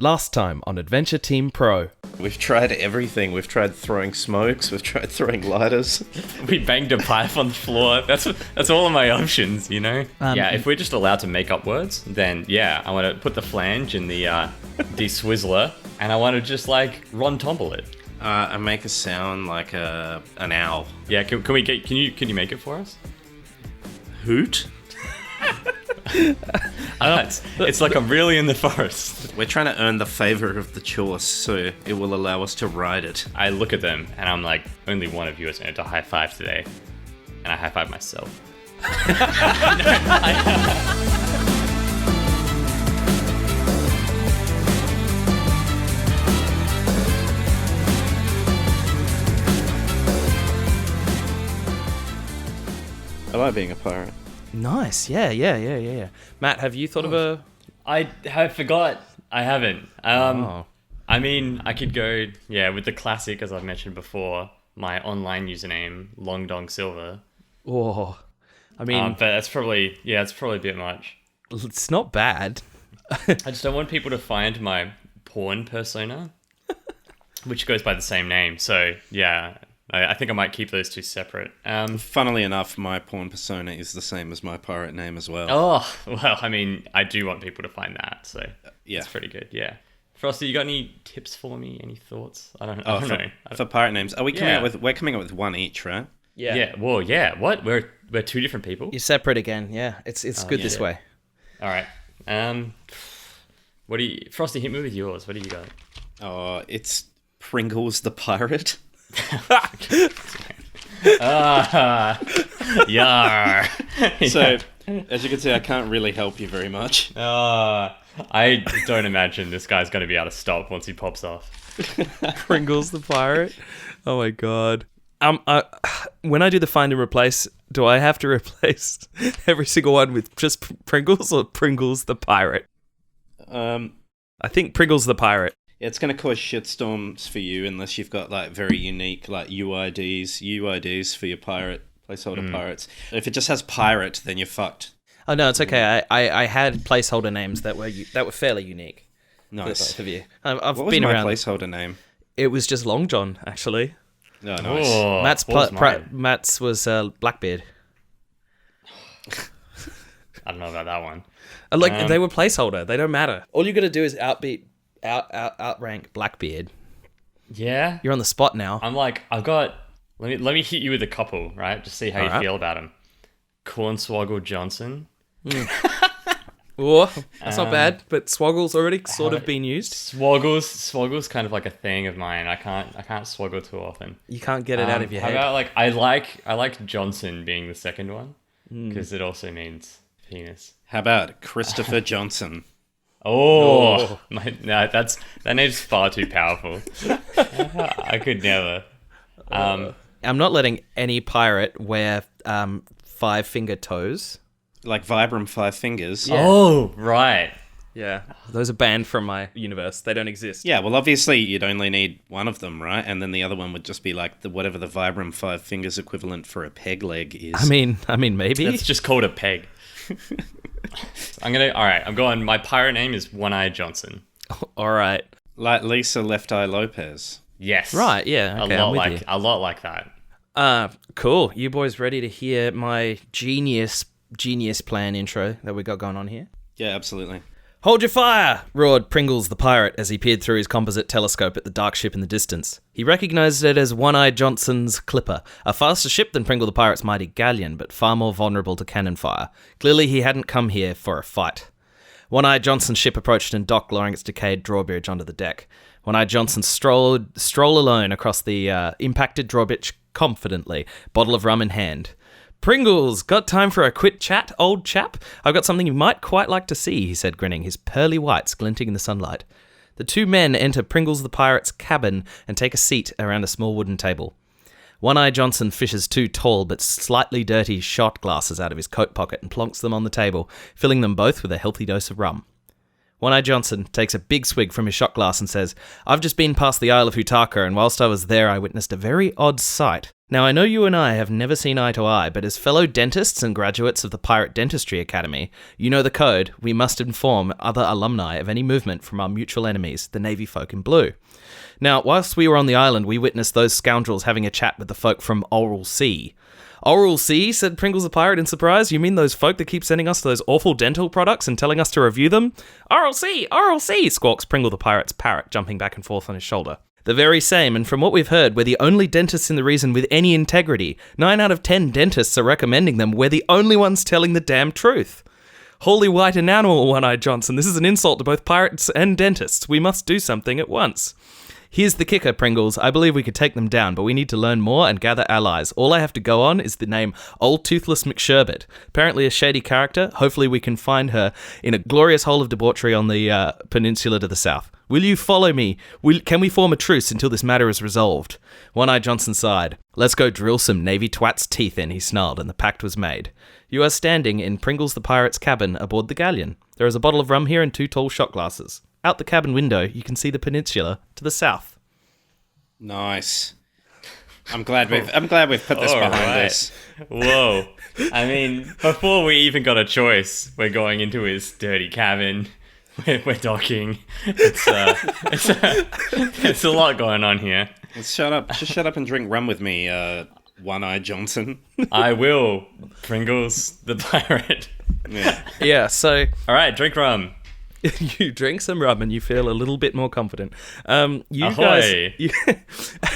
Last time on Adventure Team Pro. We've tried everything. We've tried throwing smokes. We've tried throwing lighters. We banged a pipe on the floor. That's all of my options, you know? If we're just allowed to make up words, then I want to put the flange in the de-swizzler, and I want to just like Ron Tomble it. And make a sound like an owl. Yeah, can you make it for us? Hoot? It's like I'm really in the forest. We're trying to earn the favor of the choice, so it will allow us to ride it. I look at them and I'm like, only one of you has earned a high five today, and I high five myself. I like being a pirate. Nice. Yeah. Matt, have you thought of a... I forgot. I haven't. I mean, I could go, with the classic, as I've mentioned before, my online username, Long Dong Silver. Oh, I mean... but that's probably, it's probably a bit much. It's not bad. I just don't want people to find my porn persona, which goes by the same name. So, I think I might keep those two separate. Funnily enough, my porn persona is the same as my pirate name as well. Oh, well, I mean, I do want people to find that, so it's pretty good, yeah. Frosty, you got any tips for me? Any thoughts? I don't know. For pirate names, are we coming up with? We're coming up with one each, right? Yeah. Well, yeah. What? We're two different people. You're separate again. Yeah, it's good this way. All right. What do you, Frosty? Hit me with yours. What do you got? Oh, it's Pringles the pirate. Yar. So, as you can see, I can't really help you very much. I don't imagine this guy's going to be able to stop once he pops off. Pringles the pirate. Oh my god. When I do the find and replace, do I have to replace every single one with just Pringles or Pringles the pirate? I think Pringles the pirate. It's going to cause shitstorms for you unless you've got like very unique like UIDs for your placeholder pirates. If it just has pirate, then you're fucked. Oh no, it's okay. I had placeholder names that were fairly unique. Nice. For both of you. I've what was been my around. Placeholder name? It was just Long John, actually. Oh, nice. Oh, Matt's was Blackbeard. I don't know about that one. They were placeholder. They don't matter. All you got to do is outrank Blackbeard. Yeah. You're on the spot now. I'm like, let me hit you with a couple, right? Just see how you feel about him. Cornswoggle Johnson. Oh, that's not bad, but Swoggle's already sort of been used. Swoggle's kind of like a thing of mine. I can't swoggle too often. You can't get it out of your head. How about I like Johnson being the second one because it also means penis. How about Christopher Johnson? Oh, that name's far too powerful. I could never. I'm not letting any pirate wear 5-finger toes. Like Vibram 5 fingers. Yeah. Oh, right. Yeah, those are banned from my universe. They don't exist. Yeah, well, obviously you'd only need one of them, right? And then the other one would just be like whatever the Vibram 5 fingers equivalent for a peg leg is. I mean, maybe it's just called a peg. I'm going. My pirate name is One-Eye Johnson. All right. Like Lisa Left Eye Lopez. Yes. Right. Yeah. Okay, a lot like that. Cool. You boys ready to hear my genius plan intro that we got going on here? Yeah, absolutely. Hold your fire! Roared Pringles the pirate as he peered through his composite telescope at the dark ship in the distance. He recognized it as One-Eye Johnson's Clipper, a faster ship than Pringle the pirate's mighty galleon, but far more vulnerable to cannon fire. Clearly he hadn't come here for a fight. One-Eye Johnson's ship approached and docked, lowering its decayed drawbridge onto the deck. One-Eye Johnson stroll alone across the impacted drawbridge confidently, bottle of rum in hand. Pringles, got time for a quick chat, old chap? I've got something you might quite like to see, he said, grinning, his pearly whites glinting in the sunlight. The two men enter Pringles the pirate's cabin and take a seat around a small wooden table. One-Eye Johnson fishes two tall but slightly dirty shot glasses out of his coat pocket and plonks them on the table, filling them both with a healthy dose of rum. One-Eye Johnson takes a big swig from his shot glass and says, I've just been past the Isle of Hutaka, and whilst I was there, I witnessed a very odd sight. Now, I know you and I have never seen eye to eye, but as fellow dentists and graduates of the Pirate Dentistry Academy, you know the code. We must inform other alumni of any movement from our mutual enemies, the Navy folk in blue. Now, whilst we were on the island, we witnessed those scoundrels having a chat with the folk from Oral Sea. Oral Sea, said Pringles the Pirate in surprise. You mean those folk that keep sending us those awful dental products and telling us to review them? Oral Sea, squawks Pringle the Pirate's parrot, jumping back and forth on his shoulder. The very same, and from what we've heard, we're the only dentists in the region with any integrity. 9 out of 10 dentists are recommending them. We're the only ones telling the damn truth. Holy white enamel, One-Eye Johnson. This is an insult to both pirates and dentists. We must do something at once. Here's the kicker, Pringles. I believe we could take them down, but we need to learn more and gather allies. All I have to go on is the name Old Toothless McSherbet. Apparently a shady character. Hopefully we can find her in a glorious hole of debauchery on the peninsula to the south. Will you follow me? Can we form a truce until this matter is resolved? One-Eye Johnson sighed. Let's go drill some Navy twats' teeth in, he snarled, and the pact was made. You are standing in Pringles the Pirate's cabin aboard the galleon. There is a bottle of rum here and 2 tall shot glasses. Out the cabin window, you can see the peninsula to the south. Nice. I'm glad we've put this behind us. Whoa. I mean, before we even got a choice, we're going into his dirty cabin. We're docking. It's a lot going on here. Just shut up and drink rum with me, One-Eye Johnson. I will, Pringles the Pirate. Yeah, so... All right, drink rum. You drink some rum and you feel a little bit more confident. You Ahoy. guys...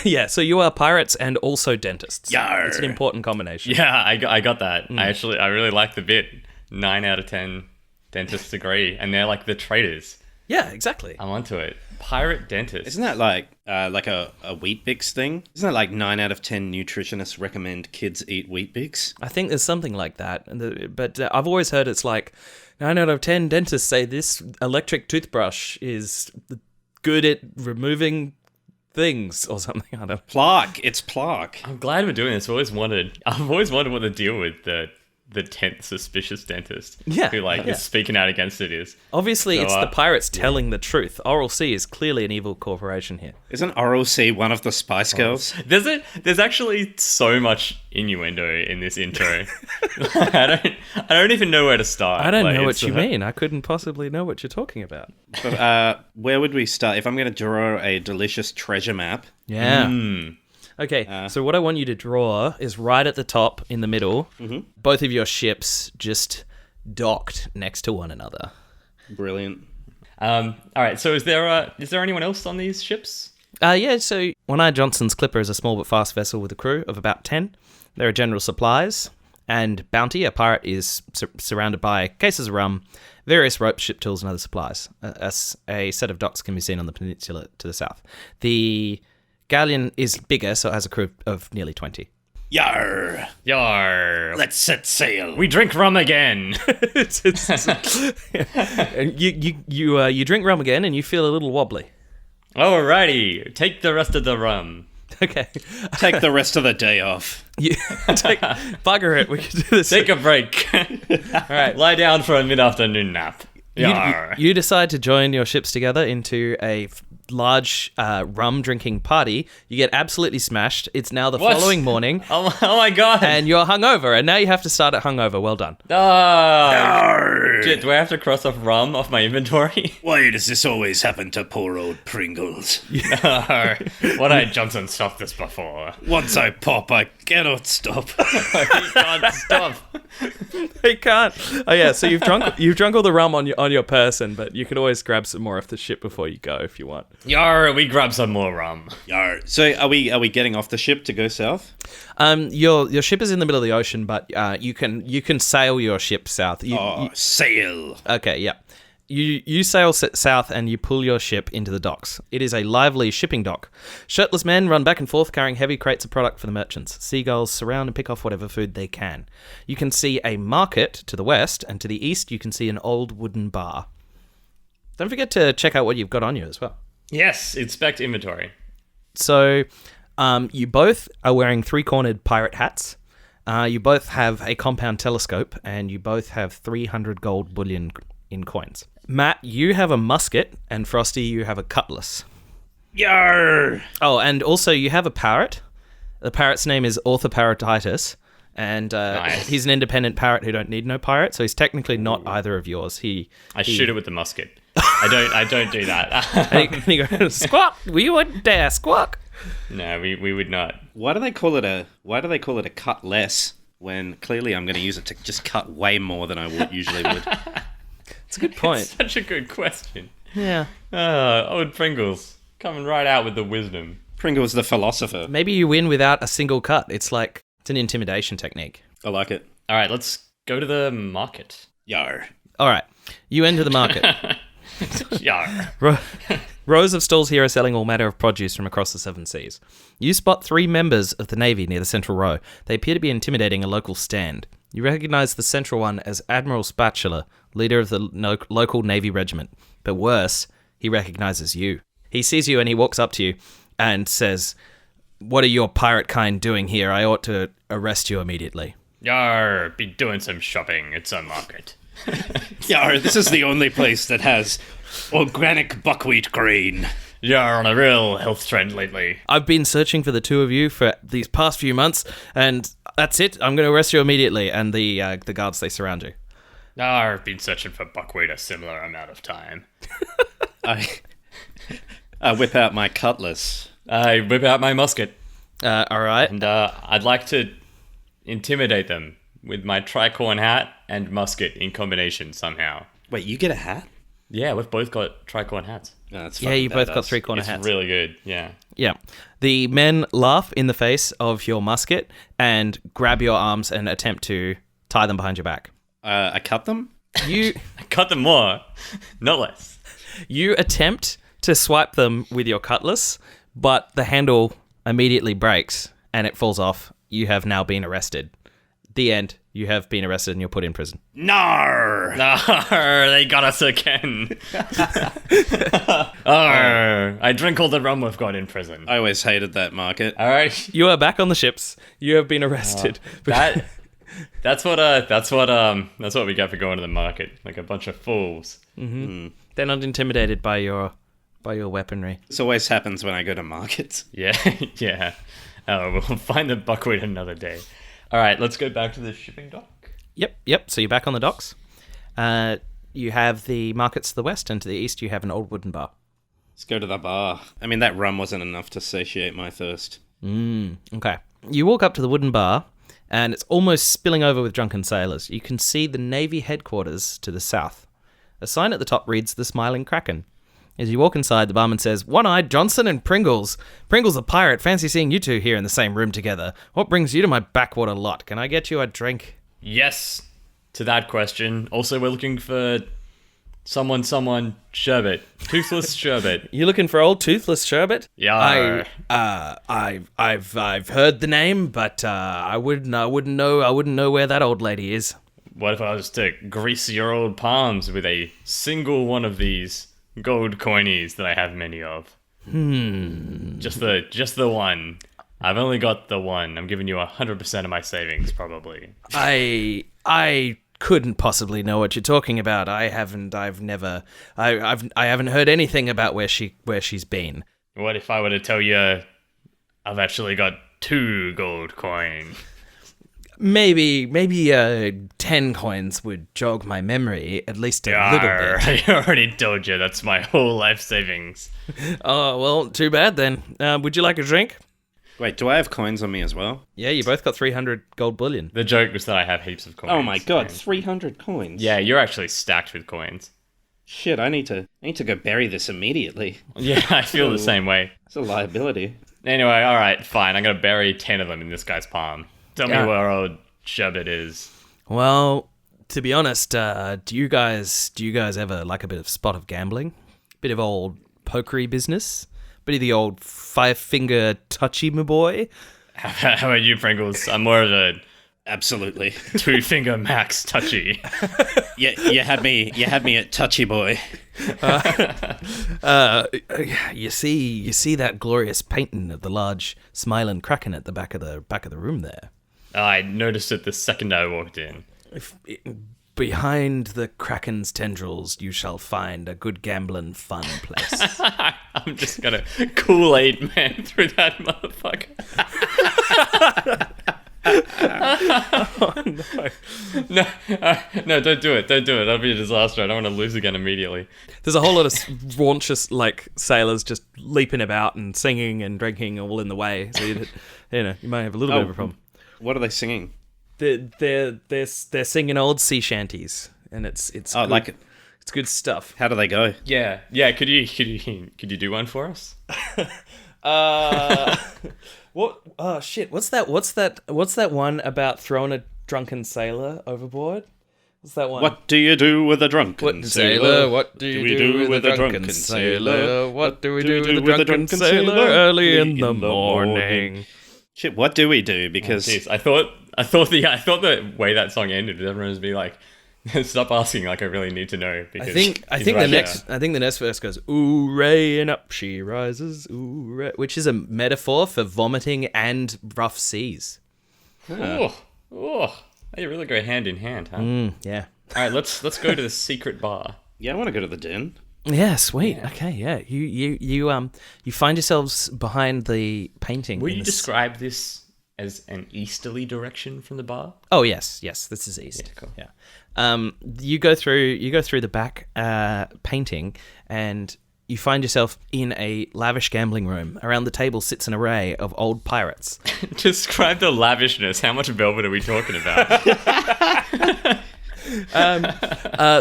yeah, so you are pirates and also dentists. Yarr. It's an important combination. Yeah, I got that. I really like the bit. 9 out of 10 dentists agree, and they're like the traitors. Yeah, exactly. I'm onto it. Pirate dentist. Isn't that like a Weet-Bix thing? Isn't that like 9 out of 10 nutritionists recommend kids eat Weet-Bix? I think there's something like that. But I've always heard it's like 9 out of 10 dentists say this electric toothbrush is good at removing things or something. I don't know. Plaque. It's plaque. I'm glad we're doing this. I've always wondered what the deal with the 10th suspicious dentist who is speaking out against it is. Obviously, it's the pirates telling the truth. Oral Sea is clearly an evil corporation here. Isn't Oral Sea one of the Spice Girls? There's actually so much innuendo in this intro. I don't even know where to start. I don't know what you mean. I couldn't possibly know what you're talking about. But where would we start? If I'm going to draw a delicious treasure map. Yeah. Okay, so what I want you to draw is right at the top in the middle, both of your ships just docked next to one another. Brilliant. All right, so is there anyone else on these ships? Yeah, so One-Eye Johnson's Clipper is a small but fast vessel with a crew of about 10. There are general supplies, and Bounty, a pirate, is surrounded by cases of rum, various ropes, ship tools, and other supplies. A set of docks can be seen on the peninsula to the south. The galleon is bigger, so it has a crew of nearly 20. Yar! Yar! Let's set sail. We drink rum again. And you drink rum again, and you feel a little wobbly. Alrighty, take the rest of the rum. Okay. Take the rest of the day off. Bugger it, we can do this. Take a break. Alright, lie down for a mid-afternoon nap. You decide to join your ships together into a large rum drinking party. You get absolutely smashed. It's now the following morning. Oh my god. And you're hungover, and now you have to start at hungover. Well done. Shit, do I have to cross off rum off my inventory? Why does this always happen to poor old Pringles? One-Eye Johnson stopped this before. Once I pop, I cannot stop. He can't stop. He can't. Oh yeah, so you've drunk all the rum on your person, but you can always grab some more off the ship before you go if you want. Yar, we grab some more rum. Yar. So are we getting off the ship to go south? Your ship is in the middle of the ocean, but you can sail your ship south. Sail. Okay, yeah. You sail south and you pull your ship into the docks. It is a lively shipping dock. Shirtless men run back and forth carrying heavy crates of product for the merchants. Seagulls surround and pick off whatever food they can. You can see a market to the west, and to the east you can see an old wooden bar. Don't forget to check out what you've got on you as well. Yes, inspect inventory. So you both are wearing three-cornered pirate hats. You both have a compound telescope, and you both have 300 gold bullion in coins. Matt, you have a musket, and Frosty, you have a cutlass. Yarr! Oh, and also you have a parrot. The parrot's name is Orthoparrotitis, and Nice. he's an independent parrot who don't need no pirate, so he's technically not either of yours. I shoot it with the musket. I don't do that. And he goes, squawk! We wouldn't dare squawk! No, we would not. Why do they call it a cutlass when clearly I'm going to use it to just cut way more than I usually would? It's a good point. Such a good question. Yeah. Old Pringles coming right out with the wisdom. Pringles the philosopher. Maybe you win without a single cut. It's an intimidation technique. I like it. All right, let's go to the market. Yarr. All right. You enter the market. Yar. Rows of stalls here are selling all manner of produce from across the seven seas. You spot 3 members of the Navy near the central row. They appear to be intimidating a local stand. You recognize the central one as Admiral Spatula, leader of the local Navy regiment. But worse, he recognizes you. He sees you and he walks up to you and says, "What are your pirate kind doing here? I ought to arrest you immediately." Yar, be doing some shopping. It's a market. Yarr, this is the only place that has organic buckwheat grain. You're on a real health trend lately. I've been searching for the two of you for these past few months, and that's it. I'm going to arrest you immediately. And the guards, they surround you. I've been searching for buckwheat a similar amount of time. I whip out my cutlass. I whip out my musket, All right. and I'd like to intimidate them with my tricorn hat and musket in combination somehow. Wait, you get a hat? Yeah, we've both got tricorn hats. Oh, that's Yeah, fucking you both got badass. 3-corner It's hats. really good, yeah. Yeah. The men laugh in the face of your musket and grab your arms and attempt to tie them behind your back. I cut them? You I cut them more, not less. you attempt to swipe them with your cutlass, but the handle immediately breaks and it falls off. You have now been arrested. The end. You have been arrested and you're put in prison. Nar! Arr, they got us again. Arr, I drink all the rum we've got in prison. I always hated that market. All right, You are back on the ships. You have been arrested. that's what we get for going to the market, like a bunch of fools. They're not intimidated by your weaponry. This always happens when I go to markets. Yeah, yeah. Oh, we'll find the buckwheat another day. All right, let's go back to the shipping dock. Yep. So you're back on the docks. You have the markets to the west, and to the east you have an old wooden bar. Let's go to the bar. I mean, that rum wasn't enough to satiate my thirst. Okay. You walk up to the wooden bar, and it's almost spilling over with drunken sailors. You can see the Navy headquarters to the south. A sign at the top reads The Smiling Kraken. As you walk inside, the barman says, "One-Eyed Johnson and Pringles. Pringles the pirate. Fancy seeing you two here in the same room together. What brings you to my backwater lot? Can I get you a drink?" Yes, to that question. Also, we're looking for someone sherbet, toothless sherbet. You looking for old toothless sherbet? Yeah. I've heard the name, but I wouldn't know where that old lady is. What if I was to grease your old palms with a single one of these gold coinies that I have many of? Just the one. I've only got the one. I'm giving you 100% of my savings, probably. I couldn't possibly know what you're talking about. I haven't heard anything about where she's been. What if I were to tell you I've actually got 2 gold coins? Maybe 10 coins would jog my memory at least a little bit. I already told you that's my whole life savings. Oh, well, too bad then. Would you like a drink? Wait, do I have coins on me as well? Yeah, you both got 300 gold bullion. The joke was that I have heaps of coins. Oh my god, 300 coins. Yeah, you're actually stacked with coins. Shit, I need to go bury this immediately. Yeah, I feel the same way. It's a liability. Anyway, alright, fine. I'm gonna bury 10 of them in this guy's palm. Tell me where old Sherbet is. Well, to be honest, do you guys ever like a bit of spot of gambling? Bit of old pokery business? Bit of the old 5-finger touchy, my boy? How about you, Pringles? I'm more of a Absolutely. 2-finger max touchy. You had me at touchy boy. You see that glorious painting of the large smiling kraken at the back of the room there. I noticed it the second I walked in. Behind the Kraken's tendrils, you shall find a good gambling fun place. I'm just gonna Kool-Aid man through that motherfucker. No, don't do it. That'll be a disaster. I don't want to lose again immediately. There's a whole lot of raunchous, sailors just leaping about and singing and drinking all in the way. So, you might have a little bit of a problem. What are they singing? They're singing old sea shanties, and it's good. It's good stuff. How do they go? Yeah. Could you do one for us? What? Oh shit! What's that one about throwing a drunken sailor overboard? What's that one? What do you do with a drunken sailor? What do you do with a drunken sailor? What do we do with a drunken sailor early in the morning? Shit! What do we do? Because I thought the way that song ended, everyone was be like, stop asking. Like I really need to know. Because I think the next verse goes, "Ooh ray and up she rises, ooh ray," which is a metaphor for vomiting and rough seas. They really go hand in hand, huh? Yeah. All right, let's go to the secret bar. Yeah, I want to go to the den. Yeah, sweet. Yeah. Okay, yeah. You find yourselves behind the painting. Will you describe this as an easterly direction from the bar? Oh yes, this is east. Yeah, cool. Yeah. You go through the back painting, and you find yourself in a lavish gambling room. Around the table sits an array of old pirates. Describe the lavishness. How much velvet are we talking about?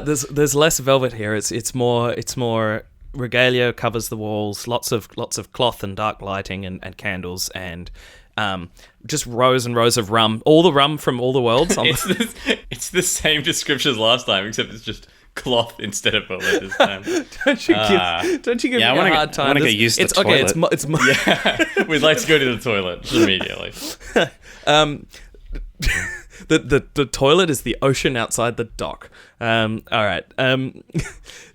There's less velvet here. It's more regalia covers the walls. Lots of cloth and dark lighting and candles and just rows and rows of rum. All the rum from all the worlds. It's the same description as last time, except it's just cloth instead of velvet this time. Don't you give me a hard time? I want to go use the toilet. Yeah, we'd like to go to the toilet immediately. The toilet is the ocean outside the dock. All right.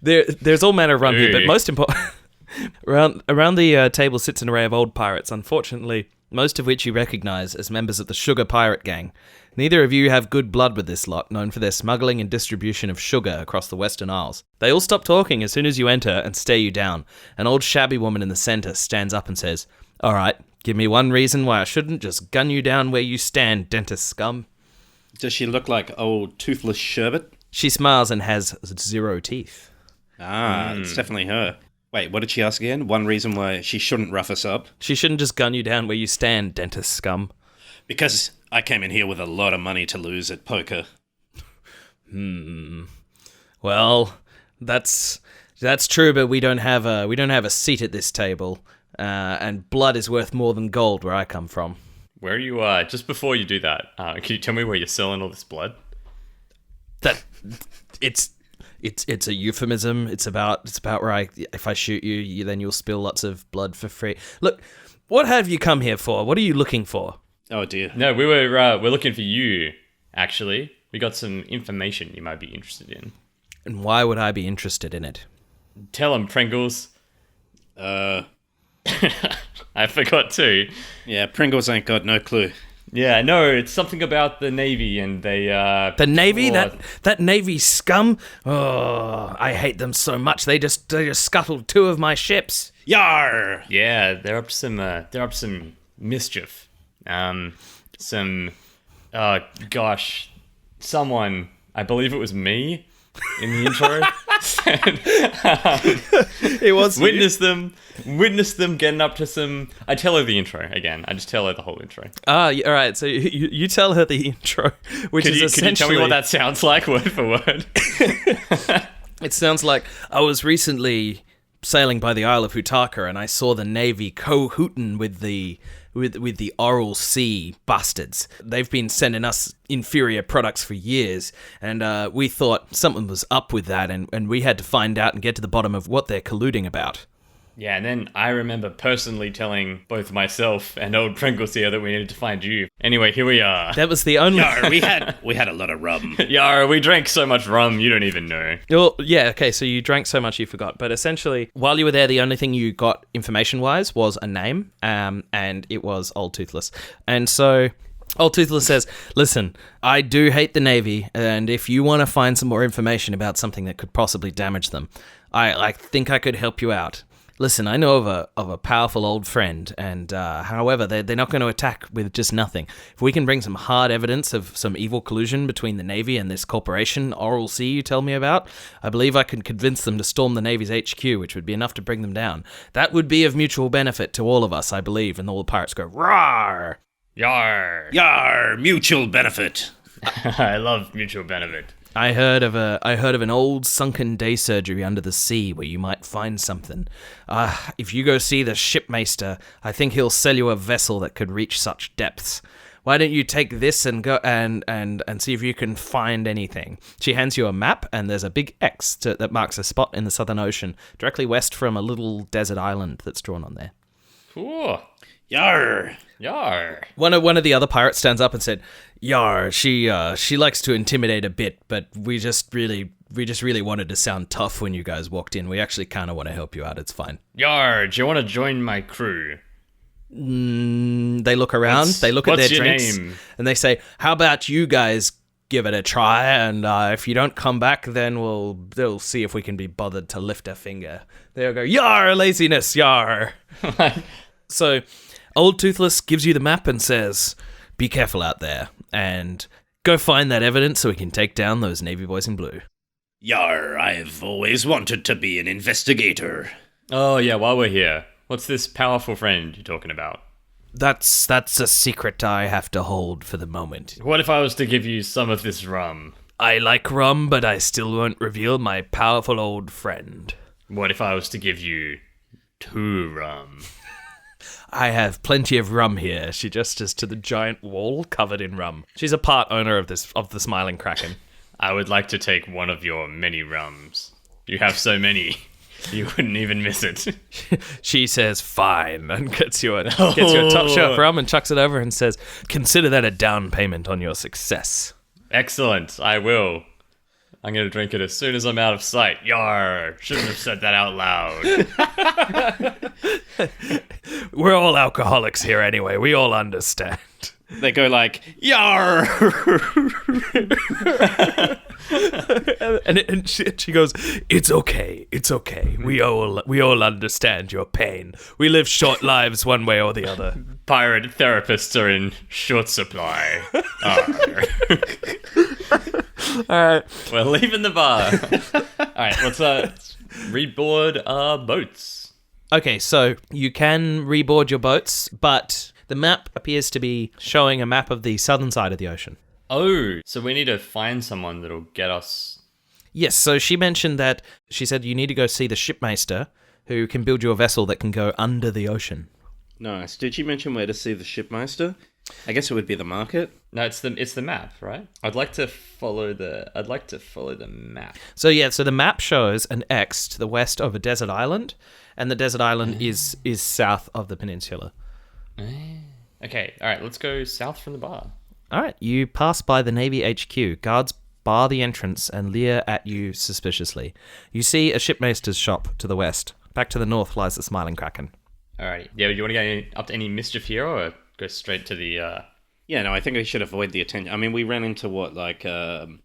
There's all manner of rum here, but most important, around the table sits an array of old pirates. Unfortunately, most of which you recognise as members of the Sugar Pirate Gang. Neither of you have good blood with this lot, known for their smuggling and distribution of sugar across the Western Isles. They all stop talking as soon as you enter and stare you down. An old shabby woman in the centre stands up and says, "All right, give me one reason why I shouldn't just gun you down where you stand, dentist scum." Does she look like old toothless sherbet? She smiles and has 0 teeth. It's definitely her. Wait, what did she ask again? One reason why she shouldn't rough us up? She shouldn't just gun you down where you stand, dentist scum. Because I came in here with a lot of money to lose at poker. Well, that's true, but we don't have a seat at this table, and blood is worth more than gold where I come from. Where are you? Just before you do that, can you tell me where you're selling all this blood? That it's a euphemism. It's about where if I shoot you, then you'll spill lots of blood for free. Look, what have you come here for? What are you looking for? Oh dear. No, we're looking for you. Actually, we got some information you might be interested in. And why would I be interested in it? Tell them, Pringles. I forgot too. Yeah, Pringles ain't got no clue. Yeah, no, it's something about the Navy and they, The Navy? That Navy scum? Oh, I hate them so much. They just scuttled 2 of my ships. Yar! Yeah, they're up to some mischief. Someone, I believe it was me in the intro. It was witness them getting up to some. I tell her the intro again. I just tell her the whole intro. All right. So you tell her the intro, which is essentially. Could you tell me what that sounds like, word for word? It sounds like I was recently sailing by the Isle of Hutaka, and I saw the Navy cahooting with the Oral Sea bastards. They've been sending us inferior products for years, and we thought something was up with that, and we had to find out and get to the bottom of what they're colluding about. Yeah, and then I remember personally telling both myself and old Pringles here that we needed to find you. Anyway, here we are. That was the only... Yar, we had a lot of rum. Yar, we drank so much rum, you don't even know. Well, yeah, okay, so you drank so much you forgot. But essentially, while you were there, the only thing you got information-wise was a name, and it was Old Toothless. And so Old Toothless says, listen, I do hate the Navy, and if you want to find some more information about something that could possibly damage them, I think I could help you out. Listen, I know of a powerful old friend, and however, they're not going to attack with just nothing. If we can bring some hard evidence of some evil collusion between the Navy and this corporation, Oral Sea, you tell me about, I believe I can convince them to storm the Navy's HQ, which would be enough to bring them down. That would be of mutual benefit to all of us, I believe, and all the pirates go, "Rawr! Yar! Yar, mutual benefit. I love mutual benefit. I heard of an old sunken day surgery under the sea where you might find something. If you go see the shipmaster, I think he'll sell you a vessel that could reach such depths. Why don't you take this and go and see if you can find anything?" She hands you a map, and there's a big X that marks a spot in the Southern Ocean, directly west from a little desert island that's drawn on there. Cool. Yar. Yar. One of the other pirates stands up and said, "Yar, she likes to intimidate a bit, but we just really wanted to sound tough when you guys walked in. We actually kind of want to help you out. It's fine." Yar, do you want to join my crew? They look around, they look at their drinks, name? And they say, "How about you guys give it a try? And if you don't come back, then they'll see if we can be bothered to lift a finger." They'll go, "Yar, laziness, yar." So, Old Toothless gives you the map and says, "Be careful out there, and go find that evidence so we can take down those Navy boys in blue." Yar, I've always wanted to be an investigator. Oh, yeah, while we're here, what's this powerful friend you're talking about? That's a secret I have to hold for the moment. What if I was to give you some of this rum? I like rum, but I still won't reveal my powerful old friend. What if I was to give you 2 rum? I have plenty of rum here. She gestures to the giant wall covered in rum. She's a part owner of the Smiling Kraken. I would like to take one of your many rums. You have so many, you wouldn't even miss it. She says, "Fine," and gets you a top shelf rum and chucks it over and says, "Consider that a down payment on your success." Excellent, I will. I'm going to drink it as soon as I'm out of sight. Yar! Shouldn't have said that out loud. We're all alcoholics here anyway. We all understand. They go like, "Yar!" and she goes, "It's okay. It's okay. We all understand your pain. We live short lives one way or the other." Pirate therapists are in short supply. Alright. We're leaving the bar. Alright, let's reboard our boats. Okay, so you can reboard your boats, but the map appears to be showing a map of the southern side of the ocean. Oh, so we need to find someone that'll get us... Yes, so she mentioned that, she said you need to go see the shipmaster, who can build you a vessel that can go under the ocean. Nice. Did you mention where to see the shipmaster? I guess it would be the market. No, it's the map, right? I'd like to follow the map. So the map shows an X to the west of a desert island, and the desert island is south of the peninsula. Okay, all right, let's go south from the bar. All right, you pass by the Navy HQ. Guards bar the entrance and leer at you suspiciously. You see a shipmaster's shop to the west. Back to the north lies the Smiling Kraken. All right, yeah, do you want to get up to any mischief here, or go straight to the... Yeah, no, I think we should avoid the attention. I mean, we ran into,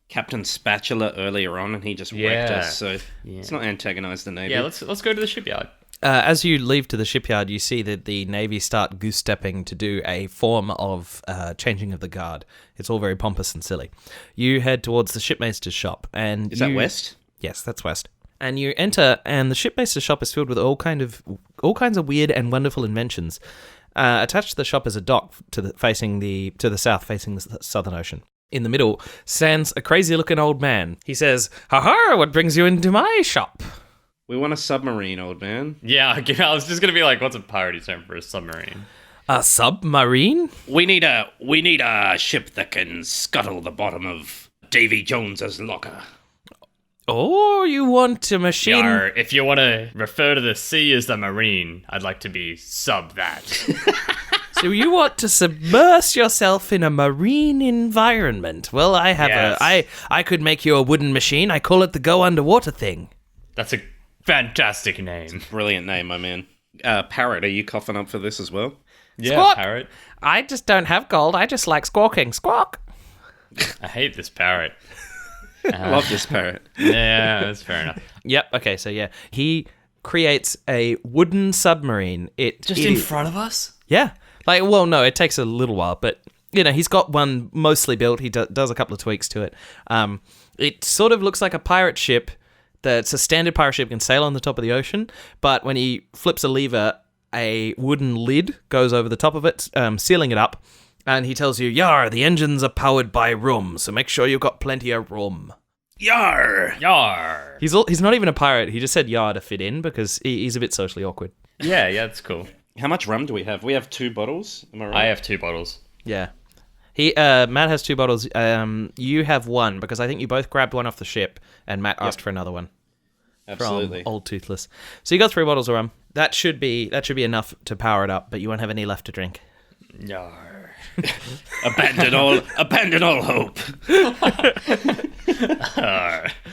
Captain Spatula earlier on, and he just wrecked us, so let's not antagonize the Navy. Yeah, let's go to the shipyard. As you leave to the shipyard, you see that the Navy start goose-stepping to do a form of changing of the guard. It's all very pompous and silly. You head towards the shipmaster's shop, and Is that west? Yes, that's west. And you enter, and the shipmaster's shop is filled with all kinds of weird and wonderful inventions. Attached to the shop is a dock to the south, facing the Southern Ocean. In the middle stands a crazy-looking old man. He says, "Ha-ha, what brings you into my shop?" We want a submarine, old man. Yeah, I was just going to be like, what's a piratey term for a submarine? A submarine? We need a ship that can scuttle the bottom of Davy Jones's locker. Oh, you want a machine? Yar, if you want to refer to the sea as the marine, I'd like to be sub that. So you want to submerge yourself in a marine environment? Well, I have I could make you a wooden machine. I call it the Go Underwater thing. That's a fantastic name. Brilliant name, my man. Parrot, are you coughing up for this as well? Yeah, Squawk! parrot. I just don't have gold. I just like squawking. Squawk! I hate this parrot. I love this parrot. Yeah, that's fair enough. Yep. Okay. So yeah, he creates a wooden submarine. Just in front of us? Yeah. Like, well, no, it takes a little while, but he's got one mostly built. He does a couple of tweaks to it. It sort of looks like a pirate ship. That's a standard pirate ship, can sail on the top of the ocean, but when he flips a lever, a wooden lid goes over the top of it, sealing it up, and he tells you, "Yar, the engines are powered by rum, so make sure you've got plenty of rum." Yar! Yar! He's not even a pirate. He just said "yar" to fit in because he's a bit socially awkward. Yeah, that's cool. How much rum do we have? We have 2 bottles. Am I right? I have 2 bottles. Yeah. Matt has 2 bottles. You have 1 because I think you both grabbed one off the ship, and Matt asked for another one. Absolutely. From Old Toothless. So you got 3 bottles of rum. That should be enough to power it up, but you won't have any left to drink. Yar. Abandon all hope.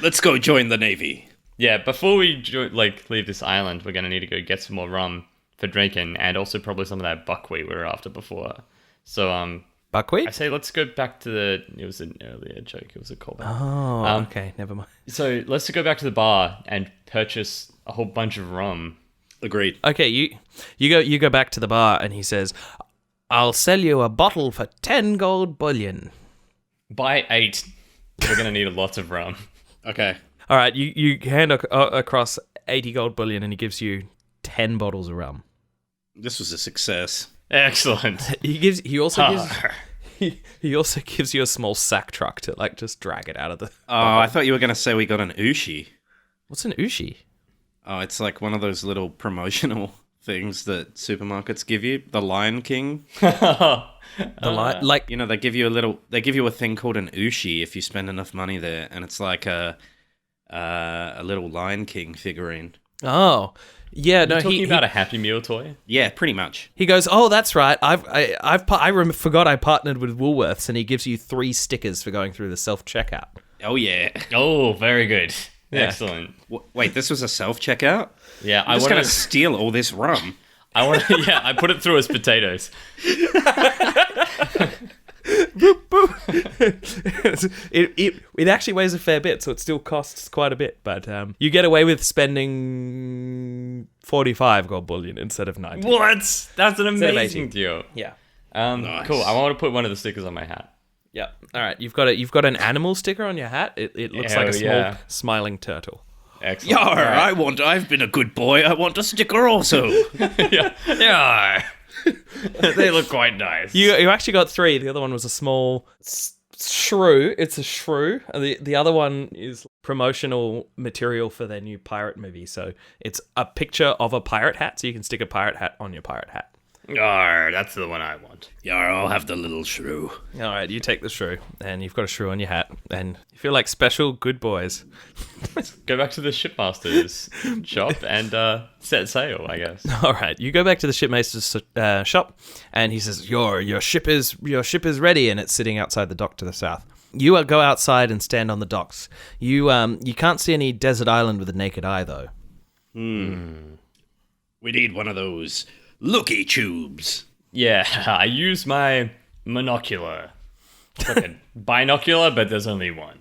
Let's go join the Navy. Yeah, before we leave this island, we're going to need to go get some more rum for drinking, and also probably some of that buckwheat we were after before. So, Buckwheat? I say let's go back to it was an earlier joke, it was a callback. Oh, okay, never mind. So let's go back to the bar and purchase a whole bunch of rum. Agreed. Okay, you go back to the bar, and he says, "I'll sell you a bottle for 10 gold bullion." Buy 8. We're going to need a lot of rum. Okay. All right, you hand across 80 gold bullion, and he gives you 10 bottles of rum. This was a success. Excellent. He also gives you a small sack truck to just drag it out of the. Oh, I thought you were going to say we got an ushi. What's an ushi? Oh, it's like one of those little promotional things that supermarkets give you. The Lion King. They give you a thing called an ushi if you spend enough money there, and it's like a little Lion King figurine. Oh, yeah. No, talking about a Happy Meal toy. Yeah, pretty much. He goes, "Oh, that's right. I forgot I partnered with Woolworths," and he gives you 3 stickers for going through the self checkout. Oh yeah. Oh, very good. Yeah. Excellent. Wait, this was a self checkout? Yeah, I'm just gonna steal all this rum. I put it through as potatoes. Boop, boop. It actually weighs a fair bit, so it still costs quite a bit. But you get away with spending 45 gold bullion instead of 90. What? That's an Instead of amazing 80. deal. Yeah. Nice. Cool. I want to put one of the stickers on my hat. Yeah. All right. You've got an animal sticker on your hat. It looks like a small smiling turtle. Excellent. Yar! Right. I've been a good boy. I want a sticker also. Yeah. They look quite nice. You actually got 3. The other one was a small shrew. It's a shrew. The other one is promotional material for their new pirate movie. So it's a picture of a pirate hat, so you can stick a pirate hat on your pirate hat. Yar, that's the one I want. Yar, I'll have the little shrew. All right, you take the shrew, and you've got a shrew on your hat, and you feel like special good boys. Go back to the shipmaster's shop and set sail, I guess. All right, you go back to the shipmaster's shop, and he says, "Your ship is ready," and it's sitting outside the dock to the south. You go outside and stand on the docks. You can't see any desert island with a naked eye, though. We need one of those looky tubes. Yeah, I use my monocular. It's like a binocular, but there's only one.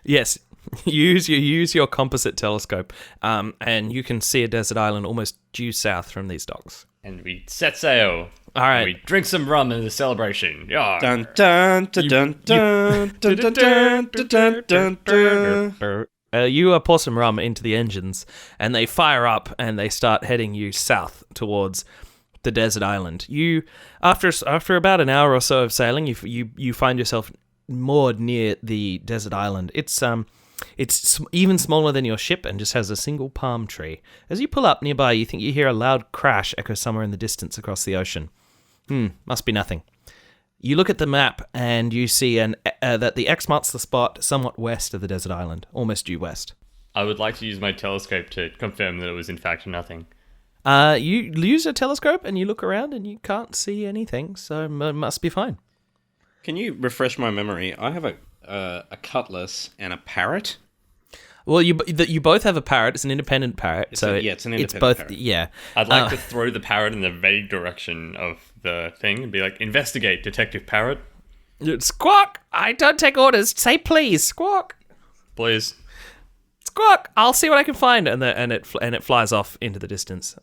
Yes, you use your composite telescope, and you can see a desert island almost due south from these docks. And we set sail. All right. We drink some rum in the celebration. Yeah. Dun dun dun dun dun dun dun dun dun dun. You pour some rum into the engines, and they fire up, and they start heading you south towards the desert island. You, after about an hour or so of sailing, you find yourself moored near the desert island. It's even smaller than your ship and just has a single palm tree. As you pull up nearby, you think you hear a loud crash echo somewhere in the distance across the ocean. Must be nothing. You look at the map and you see that the X marks the spot somewhat west of the desert island, almost due west. I would like to use my telescope to confirm that it was in fact nothing. You use a telescope and you look around and you can't see anything, so it must be fine. Can you refresh my memory? I have a cutlass and a parrot. Well, you both have a parrot. It's an independent parrot. It's an independent parrot. Yeah. I'd like to throw the parrot in the vague direction of the thing and be like, investigate, Detective Parrot. Squawk! I don't take orders. Say please, squawk. Please. Squawk! I'll see what I can find, and it flies off into the distance.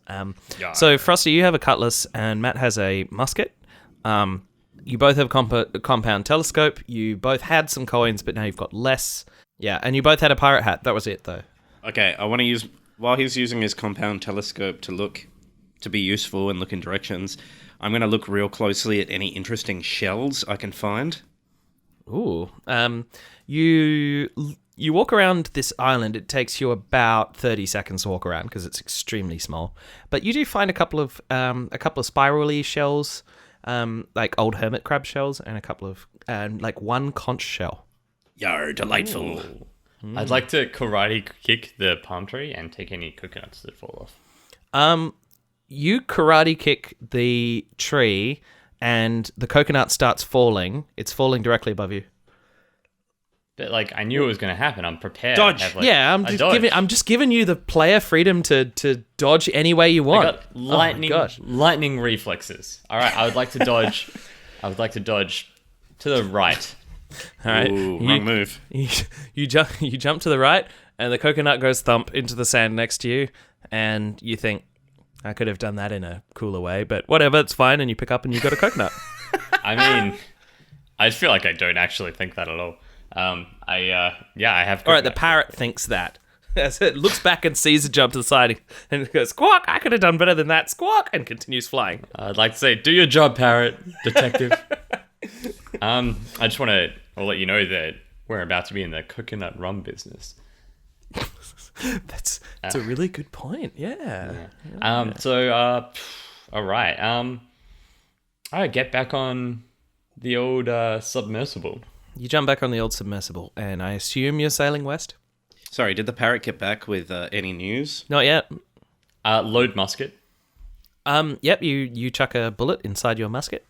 So Frosty, you have a cutlass, and Matt has a musket. You both have a compound telescope. You both had some coins, but now you've got less. Yeah, and you both had a pirate hat. That was it, though. Okay, I want to use while he's using his compound telescope to be useful and look in directions. I'm going to look real closely at any interesting shells I can find. Ooh. You walk around this island. It takes you about 30 seconds to walk around because it's extremely small. But you do find a couple of spirally shells, like old hermit crab shells, and a couple of like one conch shell. Yar, delightful. I'd like to karate kick the palm tree and take any coconuts that fall off. You karate kick the tree, and the coconut starts falling. It's falling directly above you. But like, I knew it was going to happen. I'm prepared. Dodge. I'm just giving you the player freedom to dodge any way you want. I got lightning reflexes. All right, I would like to dodge. I would like to dodge to the right. All right, wrong move. You jump to the right, and the coconut goes thump into the sand next to you, and you think, I could have done that in a cooler way, but whatever, it's fine. And you pick up, and you got a coconut. I mean, I feel like I don't actually think that at all. I have. All right, the parrot thinks that. As it looks back and sees a jump to the side, and it goes, squawk, I could have done better than that, squawk, and continues flying. I'd like to say, do your job, parrot, detective. I just want to let you know that we're about to be in the coconut rum business. That's a really good point. Yeah. All right. All right, get back on the old submersible. You jump back on the old submersible, and I assume you're sailing west? Sorry, did the parrot get back with any news? Not yet. Load musket. Yep, you chuck a bullet inside your musket.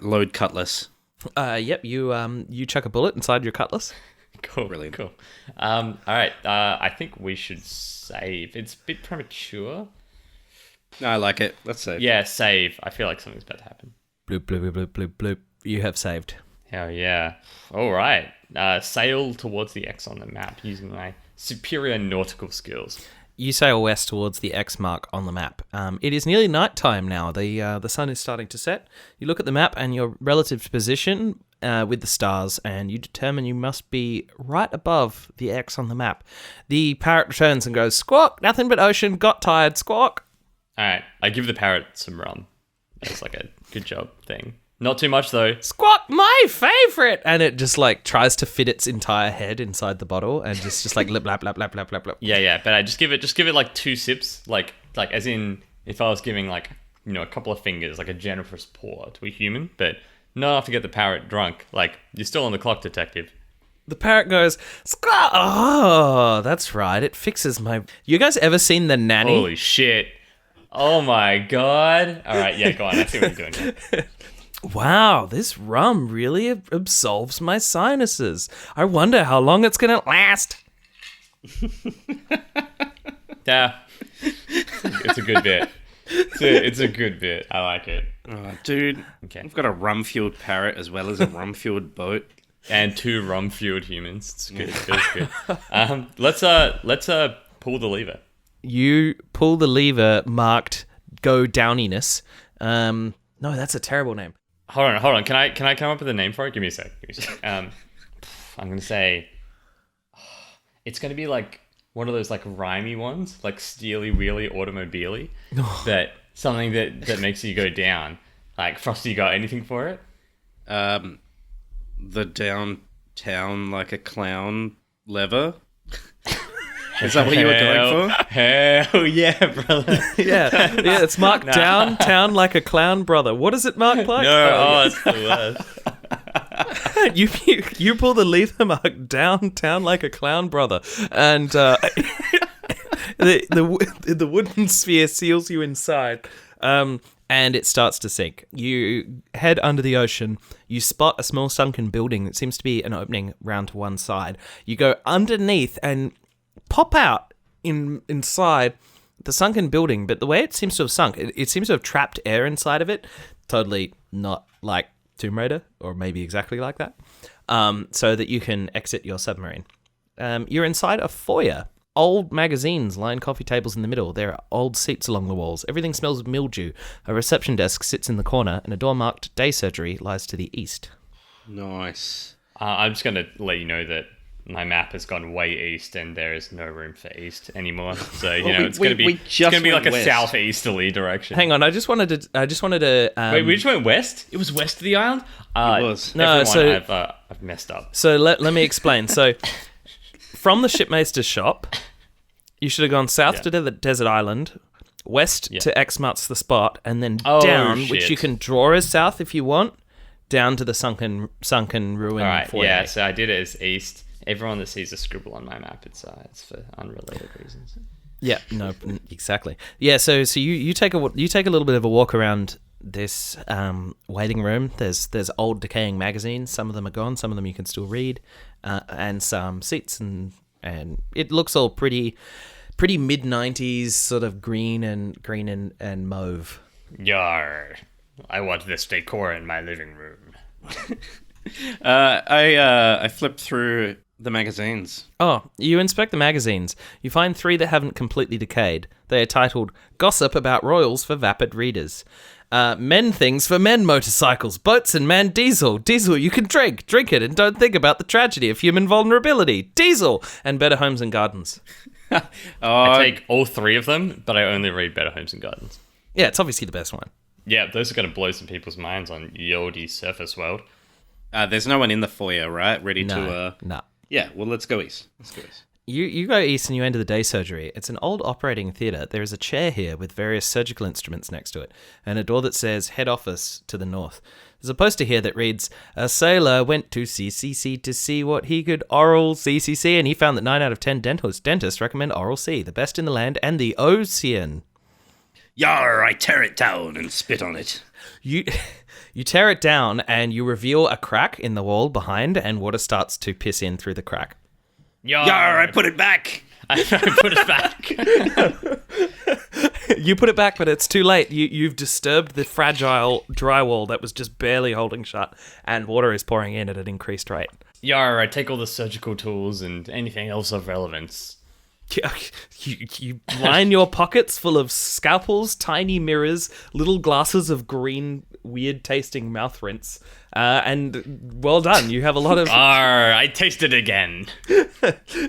Load cutlass. Yep, you chuck a bullet inside your cutlass. Cool. Brilliant. Cool. All right. I think we should save. It's a bit premature. No, I like it. Let's save. Yeah, save. I feel like something's about to happen. Bloop, bloop, bloop, bloop, bloop. You have saved. Hell yeah. All right. Sail towards the X on the map using my superior nautical skills. You sail west towards the X mark on the map. It is nearly nighttime now. The sun is starting to set. You look at the map and your relative position with the stars, and you determine you must be right above the X on the map. The parrot returns and goes, squawk, nothing but ocean, got tired, squawk. All right. I give the parrot some rum. That's like a good job thing. Not too much, though. Squawk, my favourite! And it just, like, tries to fit its entire head inside the bottle and just like, lip, lap, lap, lap, lap, lap, lap. Yeah, but I just give it, like, 2 sips. Like as in, if I was giving, like, you know, a couple of fingers, like a generous pour to a human, but not enough to get the parrot drunk. Like, you're still on the clock, detective. The parrot goes, squawk! Oh, that's right. It fixes my... You guys ever seen The Nanny? Holy shit. Oh, my God. All right, yeah, go on. I see what you're doing here. Wow, this rum really absolves my sinuses. I wonder how long it's going to last. Yeah. It's a good bit. It's a good bit. I like it. Oh, dude, okay. We've got a rum-fueled parrot as well as a rum-fueled boat. And 2 rum-fueled humans. It's good. It's good. Let's pull the lever. You pull the lever marked Go Downiness. No, that's a terrible name. Hold on. Can I come up with a name for it? Give me a sec. I'm gonna say it's gonna be like one of those like rhymey ones, like Steely Wheely Automobile. That something that makes you go down. Like Frosty, you got anything for it? The downtown like a clown lever. Is that what you were going for? Hell yeah, brother. yeah, it's marked downtown like a clown, brother. What does it mark like? No, it's the worst. You pull the lever marked downtown like a clown, brother. And the wooden sphere seals you inside. And it starts to sink. You head under the ocean. You spot a small sunken building that seems to be an opening round to one side. You go underneath and... pop out inside the sunken building, but the way it seems to have sunk, it seems to have trapped air inside of it. Totally not like Tomb Raider, or maybe exactly like that, so that you can exit your submarine. You're inside a foyer. Old magazines line coffee tables in the middle. There are old seats along the walls. Everything smells of mildew. A reception desk sits in the corner, and a door marked Day Surgery lies to the east. Nice. I'm just going to let you know that my map has gone way east, and there is no room for east anymore. So it's going to be like a west. southeasterly direction. Hang on, I just wanted to. Wait, we just went west. It was west of the island. It was. No, I've messed up. So let me explain. So from the shipmaster's shop, you should have gone south to the desert island, west to X marks the spot, and then down, which you can draw as south if you want, down to the sunken ruin. All right, foyer. yeah. So I did it as east. Everyone that sees a scribble on my map, it's for unrelated reasons. Yeah, no, exactly. Yeah, so you take a little bit of a walk around this waiting room. There's old decaying magazines. Some of them are gone. Some of them you can still read, and some seats and it looks all pretty mid-90s, sort of green and mauve. Yar! I want this decor in my living room. I flipped through the magazines. Oh, you inspect the magazines. You find 3 that haven't completely decayed. They are titled Gossip About Royals for Vapid Readers. Men Things for Men Motorcycles, Boats and Man Diesel. Diesel you can drink it and don't think about the tragedy of human vulnerability. Diesel and Better Homes and Gardens. I take all 3 of them, but I only read Better Homes and Gardens. Yeah, it's obviously the best one. Yeah, those are going to blow some people's minds on Yodi Surface World. There's no one in the foyer, right? Ready to... No. Yeah, well, let's go east. You go east and you enter the day surgery. It's an old operating theatre. There is a chair here with various surgical instruments next to it, and a door that says head office to the north. There's a poster here that reads, a sailor went to CCC to see what he could oral CCC, and he found that 9 out of 10 dentists recommend oral C, the best in the land and the ocean. Yar, I tear it down and spit on it. You tear it down and you reveal a crack in the wall behind, and water starts to piss in through the crack. Yar, I put it back. I put it back. You put it back, but it's too late. You've disturbed the fragile drywall that was just barely holding shut, and water is pouring in at an increased rate. Yar, I take all the surgical tools and anything else of relevance. You line your pockets full of scalpels, tiny mirrors, little glasses of green, weird-tasting mouth rinse, and well done. You have a lot of. I taste it again.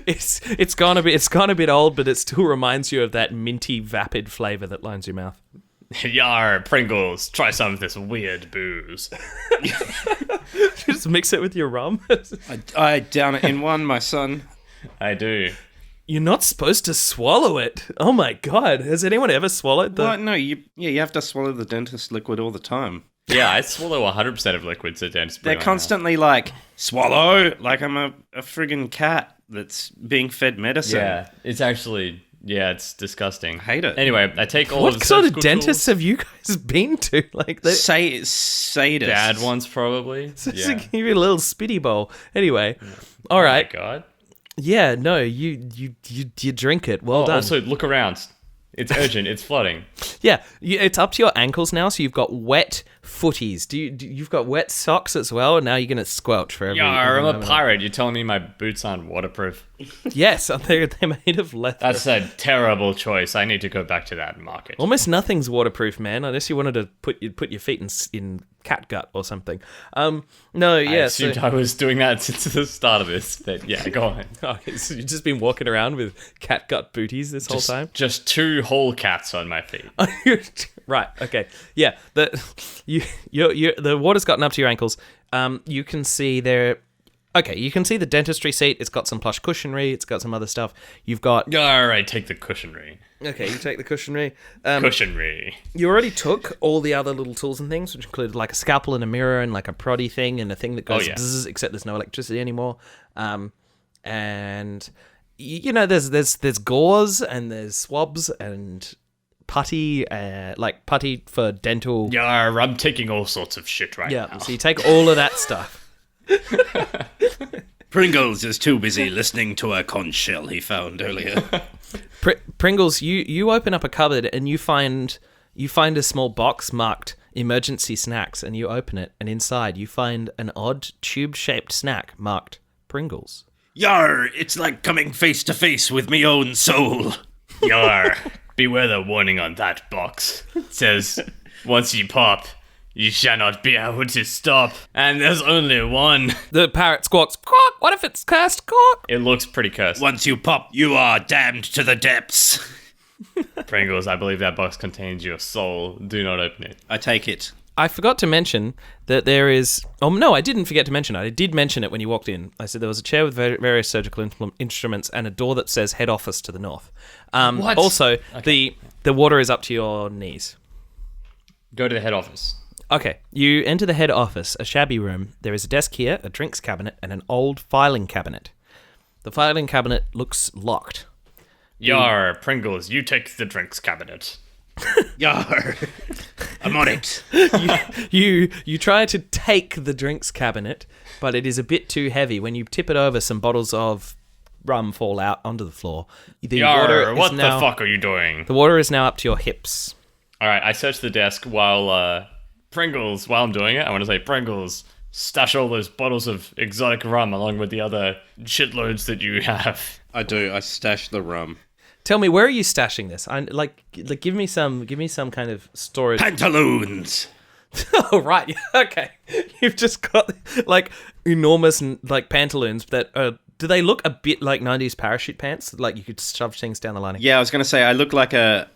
It's gone a bit old, but it still reminds you of that minty, vapid flavor that lines your mouth. Yar, Pringles, try some of this weird booze. Just mix it with your rum. I down it in one, my son. I do. You're not supposed to swallow it. Oh my god. Has anyone ever swallowed the... What? No, you have to swallow the dentist liquid all the time. Yeah, I swallow 100% of liquids at dentist. They're constantly like, swallow, like I'm a friggin' cat that's being fed medicine. Yeah, it's actually... Yeah, it's disgusting. I hate it. Anyway, I take all what of the sort of surgical dentists tools. have you guys been to? Like sadists. Bad ones, probably. Just Yeah. to give you a little spitty bowl. Anyway, all right. Oh my god. Yeah, no, you drink it. Well done. Also, look around. It's urgent. It's flooding. Yeah, it's up to your ankles now, so you've got wet footies. You've got wet socks as well, and now you're going to squelch for every... I'm a pirate. You're telling me my boots aren't waterproof? Yes, they're made of leather. That's a terrible choice. I need to go back to that market. Almost nothing's waterproof, man, unless you wanted to put your feet in catgut or something. No, yeah. I assumed I was doing that since the start of this, but yeah, go on. Okay, so you've just been walking around with catgut booties this whole time? Just 2 whole cats on my feet. Right, okay. Yeah, the water's gotten up to your ankles. You can see there... Okay, you can see the dentistry seat. It's got some plush cushionry. It's got some other stuff. You've got... All right, take the cushionry. Okay, you take the cushionry. Cushionry. You already took all the other little tools and things, which included like a scalpel and a mirror and like a proddy thing and a thing that goes bzzz, except there's no electricity anymore. And there's gauze and there's swabs and putty, like putty for dental. Yeah, I'm taking all sorts of shit right now. Yeah, so you take all of that stuff. Pringles is too busy listening to a conch shell he found earlier. Pringles, you open up a cupboard and you find a small box marked emergency snacks, and you open it, and inside you find an odd tube-shaped snack marked Pringles. Yar, it's like coming face to face with me own soul. Yar, beware the warning on that box. It says, once you pop, you shall not be able to stop. And there's only one. The parrot squawks, "Quack, what if it's cursed, quack?" It looks pretty cursed. Once you pop, you are damned to the depths. Pringles, I believe that box contains your soul. Do not open it. I take it. I forgot to mention that there is... Oh, no, I didn't forget to mention it. I did mention it when you walked in. I said there was a chair with various surgical instruments and a door that says head office to the north. What? Also, Okay. the water is up to your knees. Go to the head office. Okay, you enter the head office, a shabby room. There is a desk here, a drinks cabinet, and an old filing cabinet. The filing cabinet looks locked. Yar, Pringles, you take the drinks cabinet. Yar, I'm on it. You try to take the drinks cabinet, but it is a bit too heavy. When you tip it over, some bottles of rum fall out onto the floor. Yar, what the fuck are you doing? The water is now up to your hips. All right, I search the desk while Pringles, while I'm doing it, I want to say, Pringles, stash all those bottles of exotic rum along with the other shitloads that you have. I do. I stash the rum. Tell me, where are you stashing this? Give me some kind of storage. Pantaloons. Oh, right. Okay. You've just got like enormous like pantaloons that do they look a bit like 90s parachute pants? Like you could shove things down the lining. Yeah, I was going to say I look like a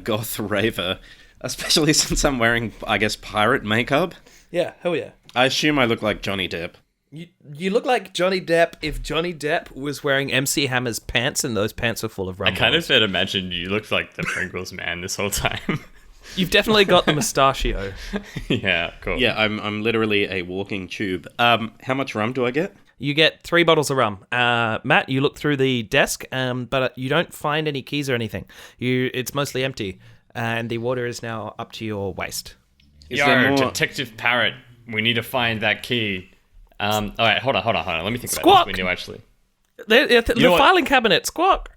goth raver, especially since I'm wearing, I guess, pirate makeup. Yeah, hell yeah. I assume I look like Johnny Depp. You look like Johnny Depp if Johnny Depp was wearing MC Hammer's pants and those pants were full of rum. I kind of had imagined you looked like the Pringles man this whole time. You've definitely got the mustachio. Yeah, cool. Yeah, I'm literally a walking tube. How much rum do I get? You get 3 bottles of rum. Matt, you look through the desk, but you don't find any keys or anything. It's mostly empty, and the water is now up to your waist. Yar, Detective Parrot, we need to find that key. All right, hold on. Let me think Squawk! about this. We knew, actually. The filing cabinet, squawk!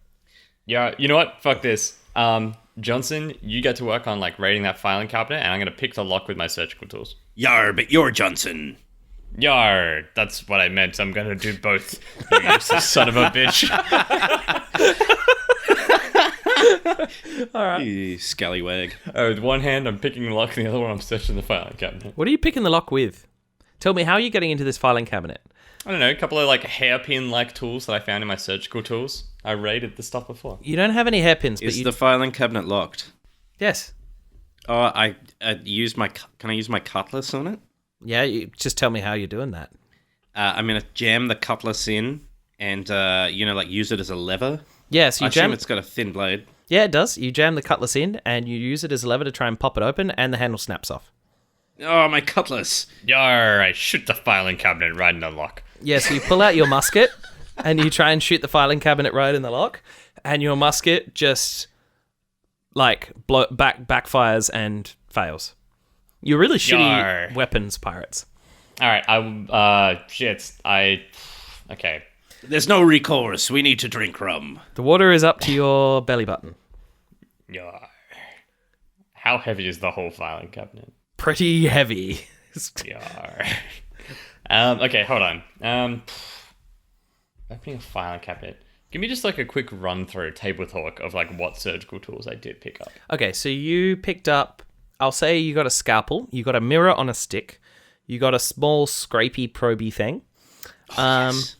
Yeah, you know what? Fuck this. Johnson, you get to work on like raiding that filing cabinet, and I'm gonna pick the lock with my surgical tools. Yar, but you're Johnson. Yar, that's what I meant. I'm gonna do both. You useless son of a bitch. All right. You scallywag. With one hand, I'm picking the lock, and the other one, I'm searching the filing cabinet. What are you picking the lock with? Tell me, how are you getting into this filing cabinet? I don't know, a couple of like hairpin-like tools that I found in my surgical tools. I raided the stuff before. You don't have any hairpins, but Is the filing cabinet locked? Yes. Oh, I use my... Can I use my cutlass on it? Yeah, you just tell me how you're doing that. I'm going to jam the cutlass in and, use it as a lever. Yeah, so I assume it's got a thin blade. Yeah, it does. You jam the cutlass in and you use it as a lever to try and pop it open, and the handle snaps off. Oh, my cutlass. Yar, I shoot the filing cabinet right in the lock. Yeah, so you pull out your musket and you try and shoot the filing cabinet right in the lock, and your musket just like backfires and fails. You're really shitty weapons pirates. All right, okay. There's no recourse. We need to drink rum. The water is up to your belly button. Yar. How heavy is the whole filing cabinet? Pretty heavy. Yar. Okay, hold on. Opening a filing cabinet. Give me just like a quick run through table talk of like what surgical tools I did pick up. Okay, so you picked up, I'll say you got a scalpel, you got a mirror on a stick, you got a small scrapey proby thing. Yes.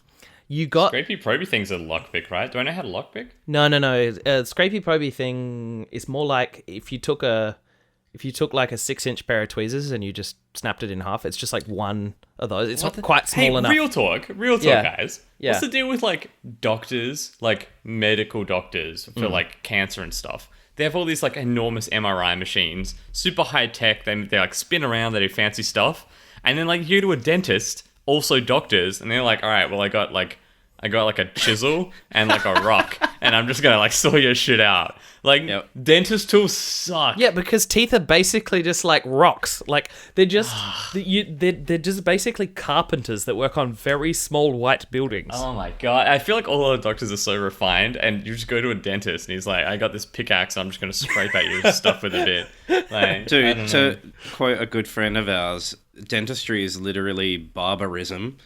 You got... Scrapey proby thing's a lockpick, right? Do I know how to lockpick? No. Scrapey proby thing is more like if you took like a 6-inch pair of tweezers and you just snapped it in half, it's just like one of those. It's not quite small enough. Real talk, Yeah. guys. Yeah. What's the deal with like doctors, like medical doctors for like cancer and stuff? They have all these like enormous MRI machines, super high tech. They like spin around, they do fancy stuff. And then like you go to a dentist, also doctors, and they're like, all right, well I got like I got like a chisel and like a rock, and I'm just gonna like saw your shit out. Like, dentist tools suck. Yeah, because teeth are basically just like rocks. Like they're just they're just basically carpenters that work on very small white buildings. Oh my god, I feel like all the doctors are so refined, and you just go to a dentist and he's like, I got this pickaxe, I'm just gonna scrape at your stuff with a bit. Like, dude, to quote a good friend of ours, dentistry is literally barbarism.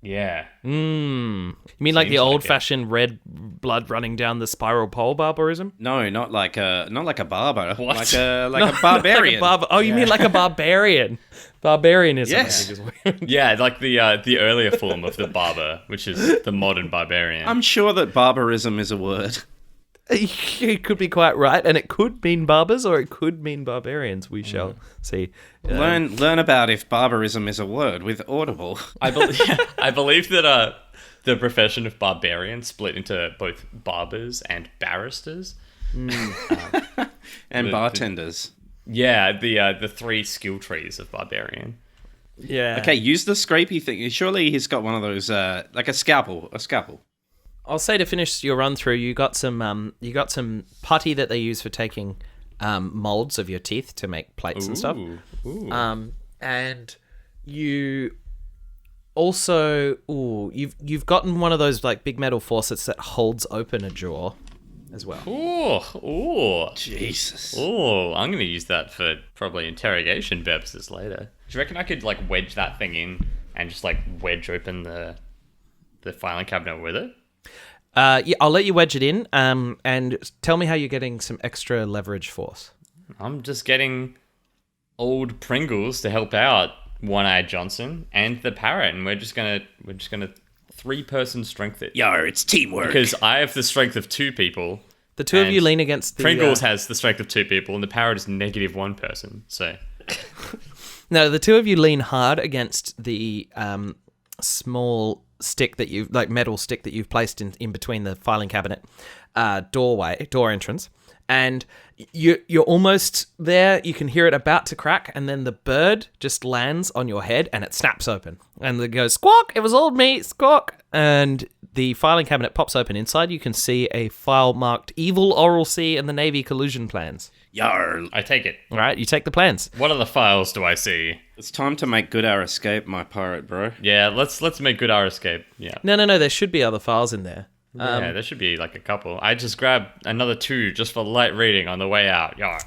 Yeah. You mean like the old-fashioned red blood running down the spiral pole barbarism? No, not like a barber. What? Like a barbarian. You mean like a barbarian? Barbarianism. Yes. Yeah, like the earlier form of the barber, which is the modern barbarian. I'm sure that barbarism is a word. You could be quite right, and it could mean barbers or it could mean barbarians. We shall see. Learn about if barbarism is a word with Audible. I believe that the profession of barbarian split into both barbers and barristers. And bartenders. The three skill trees of barbarian. Yeah. Okay, use the scrapey thing. Surely he's got one of those, like a scalpel. I'll say to finish your run through, you got some putty that they use for taking molds of your teeth to make plates and stuff. Ooh. And you also you've gotten one of those like big metal faucets that holds open a jaw as well. Ooh. Jesus. Oh, I'm going to use that for probably interrogation purposes later. Do you reckon I could like wedge that thing in and just like wedge open the filing cabinet with it? Yeah, I'll let you wedge it in, and tell me how you're getting some extra leverage force. I'm just getting old Pringles to help out One-Eyed Johnson and the parrot, and we're just gonna 3-person strength it. Yar, it's teamwork. Because I have the strength of 2 people. The two of you lean against the... Pringles has the strength of 2 people, and the parrot is -1 person, so... No, the two of you lean hard against the small stick that you've, like metal stick that you've placed in between the filing cabinet door entrance, and you're almost there. You can hear it about to crack, and then the bird just lands on your head and it snaps open, and it goes squawk. It was all me, squawk, and the filing cabinet pops open. Inside, you can see a file marked "Evil Oral C" and the Navy collusion plans. Yar. I take it. All right, you take the plans. What other files do I see? It's time to make good our escape, my pirate bro. Yeah, let's make good our escape. Yeah. No. There should be other files in there. Yeah, there should be like a couple. I just grabbed another 2 just for light reading on the way out. Yeah.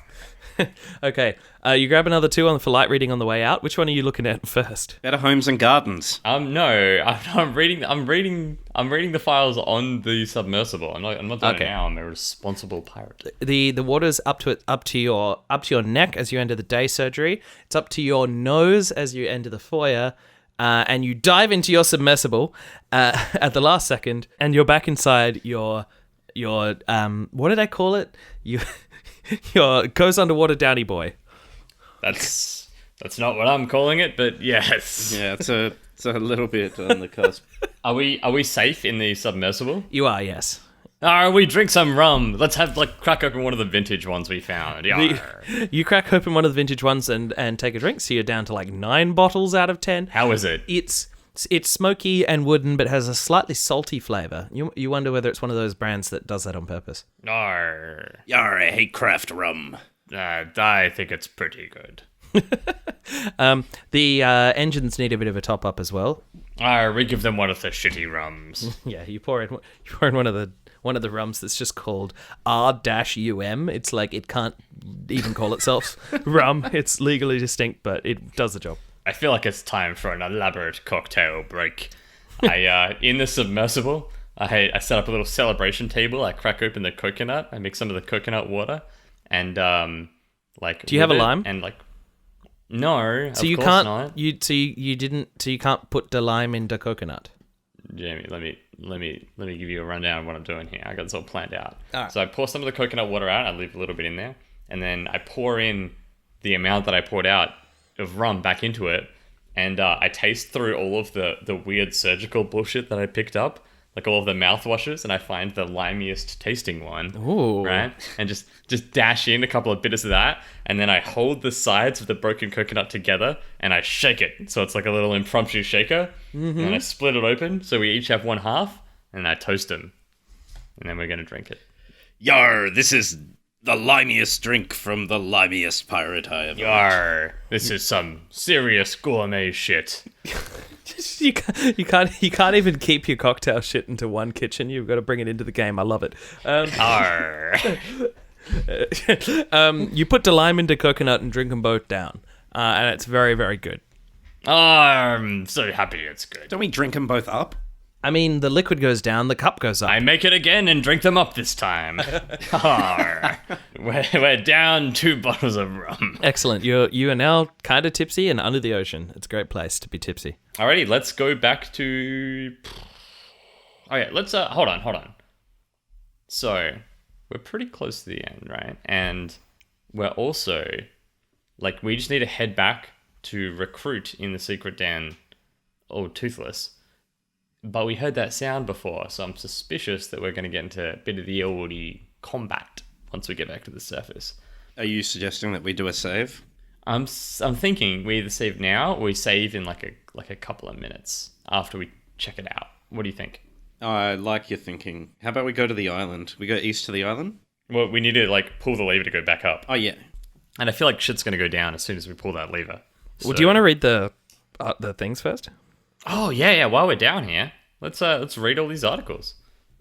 Okay, you grab another 2 for light reading on the way out. Which one are you looking at first? Better Homes and Gardens. No, I'm reading the files on the submersible. I'm not doing it now. I'm a responsible pirate. The water's up to your neck as you enter the day surgery. It's up to your nose as you enter the foyer. And you dive into your submersible at the last second, and you're back inside your what did I call it? Your goes underwater downy boy. That's not what I'm calling it, but yes. Yeah, it's a little bit on the cusp. Are we safe in the submersible? You are, yes. We drink some rum. Let's have crack open one of the vintage ones we found. You crack open one of the vintage ones and take a drink, so you're down to like 9 bottles out of 10. How is it? It's smoky and wooden, but has a slightly salty flavour. You wonder whether it's one of those brands that does that on purpose. Yar, I hate craft rum. I think it's pretty good. The engines need a bit of a top up as well. We give them one of the shitty rums. Yeah, you pour in one of the rums that's just called R-UM. It's like it can't even call itself rum. It's legally distinct, but it does the job. I feel like it's time for an elaborate cocktail break. In the submersible, I set up a little celebration table. I crack open the coconut. I mix some of the coconut water, and Do you have a lime? And no. So you can't. Not. You didn't. So you can't put the lime into coconut. Jamie, let me give you a rundown of what I'm doing here. I got this all planned out. All right. So I pour some of the coconut water out. I leave a little bit in there, and then I pour in the amount that I poured out of rum back into it, and I taste through all of the weird surgical bullshit that I picked up, like all of the mouthwashes, and I find the limiest tasting one. Ooh. Right? And just dash in a couple of bits of that, and then I hold the sides of the broken coconut together, and I shake it. So it's like a little impromptu shaker, and then I split it open, so we each have one half, and I toast them, and then we're gonna drink it. Yar, this is the limiest drink from the limiest pirate I ever met. Yar, this is some serious gourmet shit. You can't even keep your cocktail shit into one kitchen. You've got to bring it into the game. I love it. Arr. You put the lime into coconut and drink them both down, and it's very, very good. I'm so happy it's good. Don't we drink them both up? I mean, the liquid goes down, the cup goes up. I make it again and drink them up this time. Arr. We're down 2 bottles of rum. Excellent. You are now kind of tipsy and under the ocean. It's a great place to be tipsy. Alrighty, let's go back to... Okay, let's... Hold on. So, we're pretty close to the end, right? And we're also... Like, we just need to head back to recruit in the secret den Old Toothless. But we heard that sound before, so I'm suspicious that we're going to get into a bit of the oldie combat once we get back to the surface. Are you suggesting that we do a save? I'm thinking we either save now or we save in like a couple of minutes after we check it out. What do you think? I like your thinking. How about we go to the island? We go east to the island? Well, we need to like pull the lever to go back up. Oh, yeah. And I feel like shit's going to go down as soon as we pull that lever. Well, do you want to read the things first? Oh, yeah. While we're down here, let's read all these articles.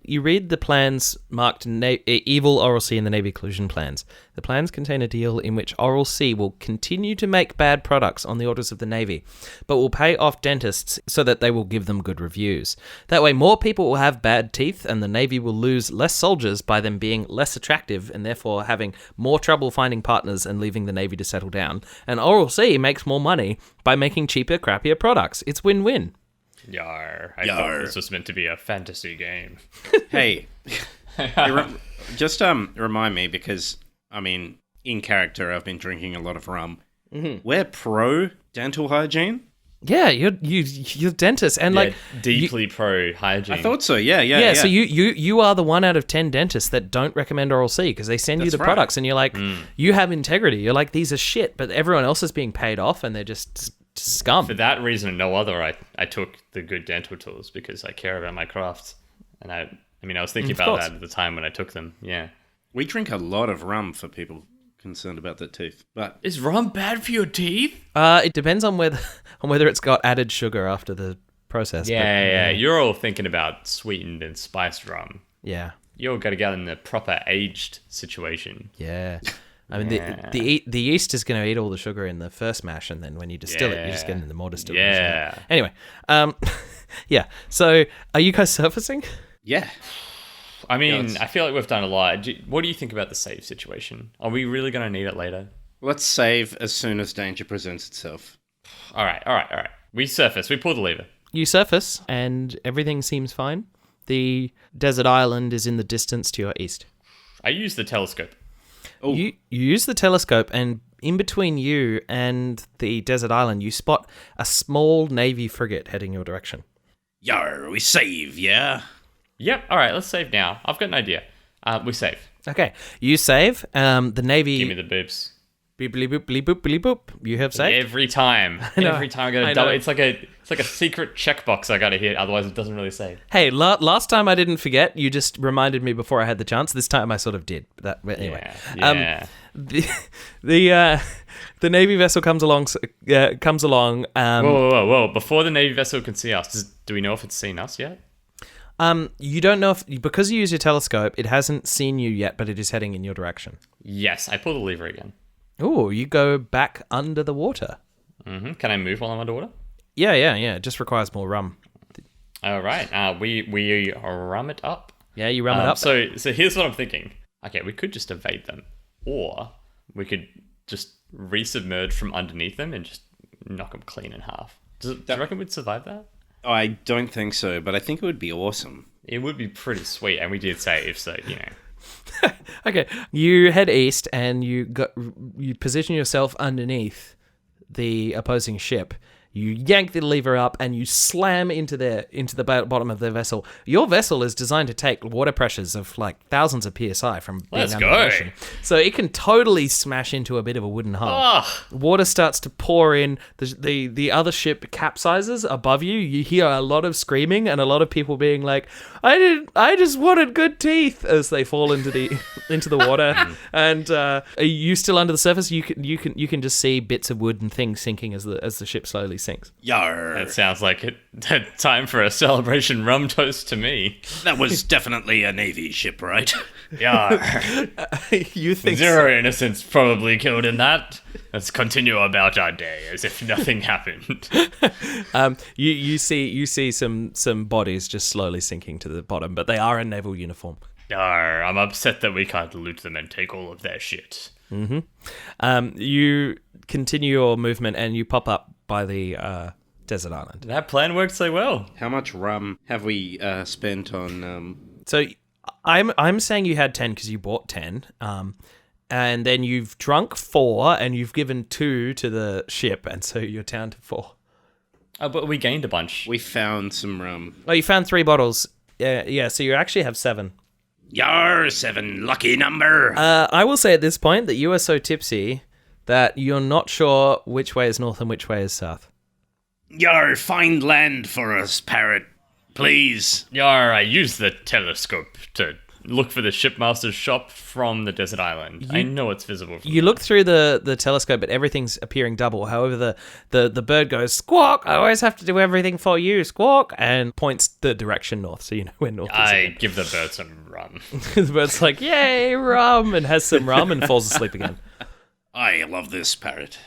You read the plans marked Evil Oral C in the Navy Collusion Plans. The plans contain a deal in which Oral C will continue to make bad products on the orders of the Navy, but will pay off dentists so that they will give them good reviews. That way more people will have bad teeth and the Navy will lose less soldiers by them being less attractive and therefore having more trouble finding partners and leaving the Navy to settle down. And Oral C makes more money by making cheaper, crappier products. It's win-win. Yar. I thought this was meant to be a fantasy game. Hey, just remind me, because, I mean, in character, I've been drinking a lot of rum. Mm-hmm. We're pro dental hygiene. Yeah, you're dentist and like deeply pro hygiene. I thought so. Yeah. So you are the 1 out of 10 dentists that don't recommend Oral C because they send you the products and you're like, you have integrity. You're like, these are shit, but everyone else is being paid off and they're just scum. For that reason and no other, I took the good dental tools because I care about my craft. And I was thinking about that at the time when I took them. Yeah. We drink a lot of rum for people concerned about their teeth. But is rum bad for your teeth? It depends on whether it's got added sugar after the process. Yeah. You're all thinking about sweetened and spiced rum. Yeah. You've got to get in the proper aged situation. Yeah. I mean, the yeast is going to eat all the sugar in the first mash, and then when you distill it, you just get it in the more distilled. Yeah. Anyway, yeah. So, are you guys surfacing? Yeah. I mean, I feel like we've done a lot. What do you think about the save situation? Are we really going to need it later? Let's save as soon as danger presents itself. All right. We surface. We pull the lever. You surface, and everything seems fine. The desert island is in the distance to your east. I use the telescope. Oh. You use the telescope, and in between you and the desert island, you spot a small Navy frigate heading your direction. Yar, we save, yeah? Yep, all right, let's save now. I've got an idea. We save. Okay, you save. The Navy... Give me the boobs. Beep, bleep, boop, bleep, boop, bleep, boop. You have saved? Every time. Every time I gotta double. It's like a secret checkbox I gotta hit, otherwise it doesn't really save. Hey, last time I didn't forget. You just reminded me before I had the chance. This time I sort of did. But anyway. Yeah. The Navy vessel comes along. Whoa! Before the Navy vessel can see us, do we know if it's seen us yet? You don't know because you use your telescope. It hasn't seen you yet, but it is heading in your direction. Yes, I pull the lever again. Oh, you go back under the water. Mm-hmm. Can I move while I'm underwater? Yeah. It just requires more rum. All right. We rum it up. Yeah, you rum it up. So here's what I'm thinking. Okay, we could just evade them, or we could just resubmerge from underneath them and just knock them clean in half. Do you reckon we'd survive that? I don't think so, but I think it would be awesome. It would be pretty sweet, and we did save, so you know. Okay, you head east and you position yourself underneath the opposing ship. You yank the lever up and you slam into the bottom of the vessel. Your vessel is designed to take water pressures of like thousands of psi from being under the ocean. So it can totally smash into a bit of a wooden hull. Water starts to pour in. The other ship capsizes above you. You hear a lot of screaming and a lot of people being like, I just wanted good teeth, as they fall into the water. And are you still under the surface? You can just see bits of wood and things sinking as the ship slowly sinks. Yar. That sounds like time for a celebration rum toast to me. That was definitely a Navy ship, right? Yar. You think Zero innocents probably killed in that. Let's continue about our day as if nothing happened. You see some bodies just slowly sinking to the bottom, but they are in naval uniform. Yar, I'm upset that we can't loot them and take all of their shit. You continue your movement and you pop up by the desert island. That plan worked so well. How much rum have we spent on... So I'm saying you had 10 because you bought 10. And then you've drunk 4 and you've given 2 to the ship, and so you're down to 4. Oh, but we gained a bunch. We found some rum. Oh, you found 3 bottles. Yeah, so you actually have 7. Yar, 7, lucky number. I will say at this point that you are so tipsy that you're not sure which way is north and which way is south. Yar, find land for us, parrot. Please. Yar, I used the telescope to look for the shipmaster's shop from the desert island. I know it's visible from You look through the telescope, but everything's appearing double. However, the bird goes, squawk, I always have to do everything for you, squawk, and points the direction north, so you know where north is. I give the bird some rum. The bird's like, yay, rum, and has some rum and falls asleep again. I love this parrot.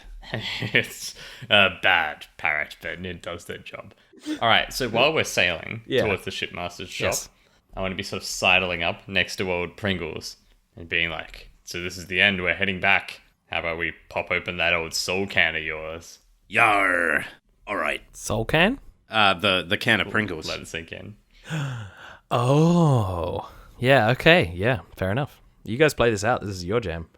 It's a bad parrot, but it does their job. All right, so while we're sailing towards the shipmaster's shop, Yes. I want to be sort of sidling up next to old Pringles and being like, so this is the end, we're heading back. How about we pop open that old soul can of yours? Yar. All right. Soul can? The can of Pringles. Let it sink in. Oh. Yeah, okay. Yeah, fair enough. You guys play this out. This is your jam.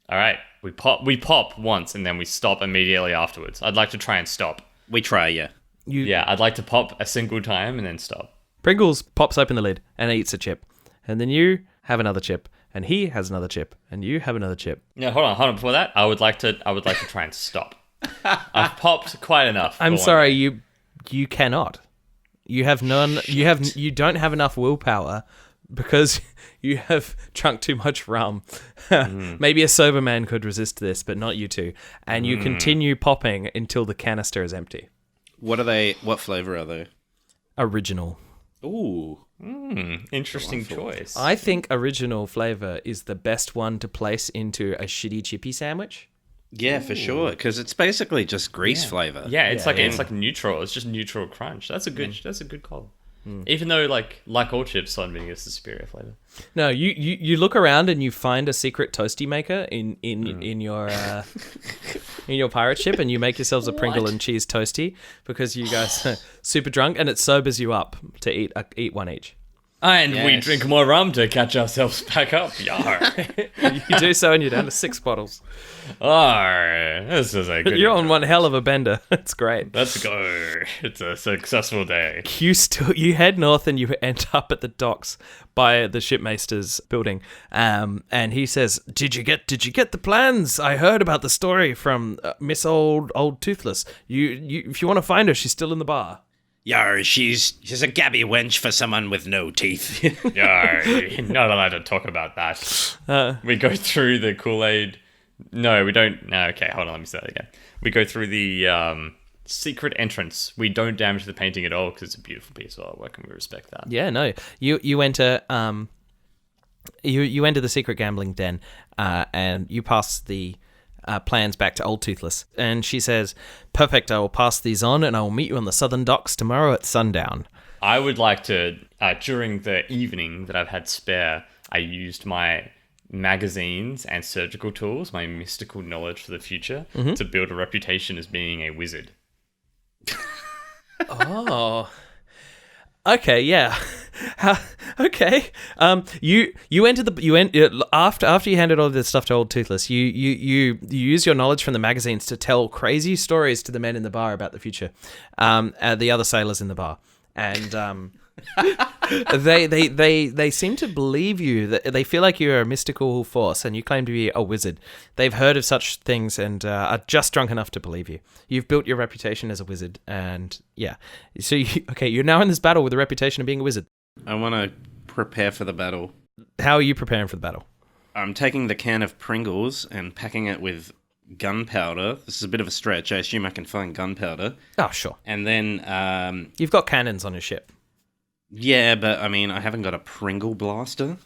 All right, we pop once and then we stop immediately afterwards. I'd like to try and stop. We try, yeah. Yeah, I'd like to pop a single time and then stop. Pringles pops open the lid and eats a chip. And then you have another chip. And he has another chip. And you have another chip. No, hold on. Before that, I would like to try and stop. I've popped quite enough. I'm sorry, you cannot. You have none. You don't have enough willpower because you have drunk too much rum. Maybe a sober man could resist this, but not you two. And you continue popping until the canister is empty. What are they? What flavor are they? Original. Ooh. Interesting choice. I think original flavor is the best one to place into a shitty chippy sandwich. Yeah, for sure. Because it's basically just grease flavor. Yeah, it's like neutral. It's just neutral crunch. That's a good call. Even though like all chips, salt and vinegar is the superior flavor. No, you look around and you find a secret toasty maker in your in your pirate ship, and you make yourselves a Pringle and cheese toasty because you guys are super drunk, and it sobers you up to eat one each. And we drink more rum to catch ourselves back up. Yar. You do so, and you're down to 6 bottles. This is a good. You're on one hell of a bender. It's great. Let's go. It's a successful day. You head north and you end up at the docks by the shipmaster's building. And he says, "Did you get the plans? I heard about the story from Miss Old Toothless. You if you want to find her, she's still in the bar." Yar, she's a gabby wench for someone with no teeth. Yar, you're not allowed to talk about that. We go through the Kool-Aid. No, we don't. No, okay, hold on, let me say that again. We go through the secret entrance. We don't damage the painting at all because it's a beautiful piece of artwork and we respect that. Yeah, no. You enter you enter the secret gambling den and you pass the plans back to Old Toothless. And she says, "Perfect, I will pass these on and I will meet you on the southern docks tomorrow at sundown." I would like to, during the evening that I've had spare, I used my magazines and surgical tools, my mystical knowledge for the future, to build a reputation as being a wizard. Oh. Okay, yeah. Okay. You entered after you handed all this stuff to Old Toothless. You use your knowledge from the magazines to tell crazy stories to the men in the bar about the future, the other sailors in the bar, and they seem to believe you. That they feel like you're a mystical force, and you claim to be a wizard. They've heard of such things and are just drunk enough to believe you. You've built your reputation as a wizard, and yeah. So you're now in this battle with the reputation of being a wizard. I want to prepare for the battle. How are you preparing for the battle? I'm taking the can of Pringles and packing it with gunpowder. This is a bit of a stretch. I assume I can find gunpowder. Oh, sure. And then... You've got cannons on your ship. Yeah, but I mean, I haven't got a Pringle blaster.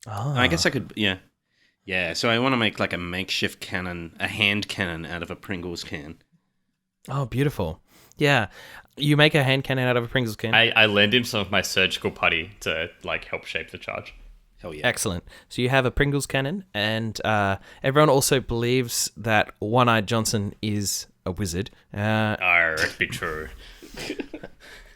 Oh. I guess I could... Yeah. Yeah, so I want to make like a makeshift cannon, a hand cannon out of a Pringles can. Oh, beautiful. Yeah. You make a hand cannon out of a Pringles can. I lend him some of my surgical putty to like help shape the charge. Hell yeah. Excellent. So you have a Pringles cannon, and everyone also believes that One-Eyed Johnson is a wizard. It'd be true.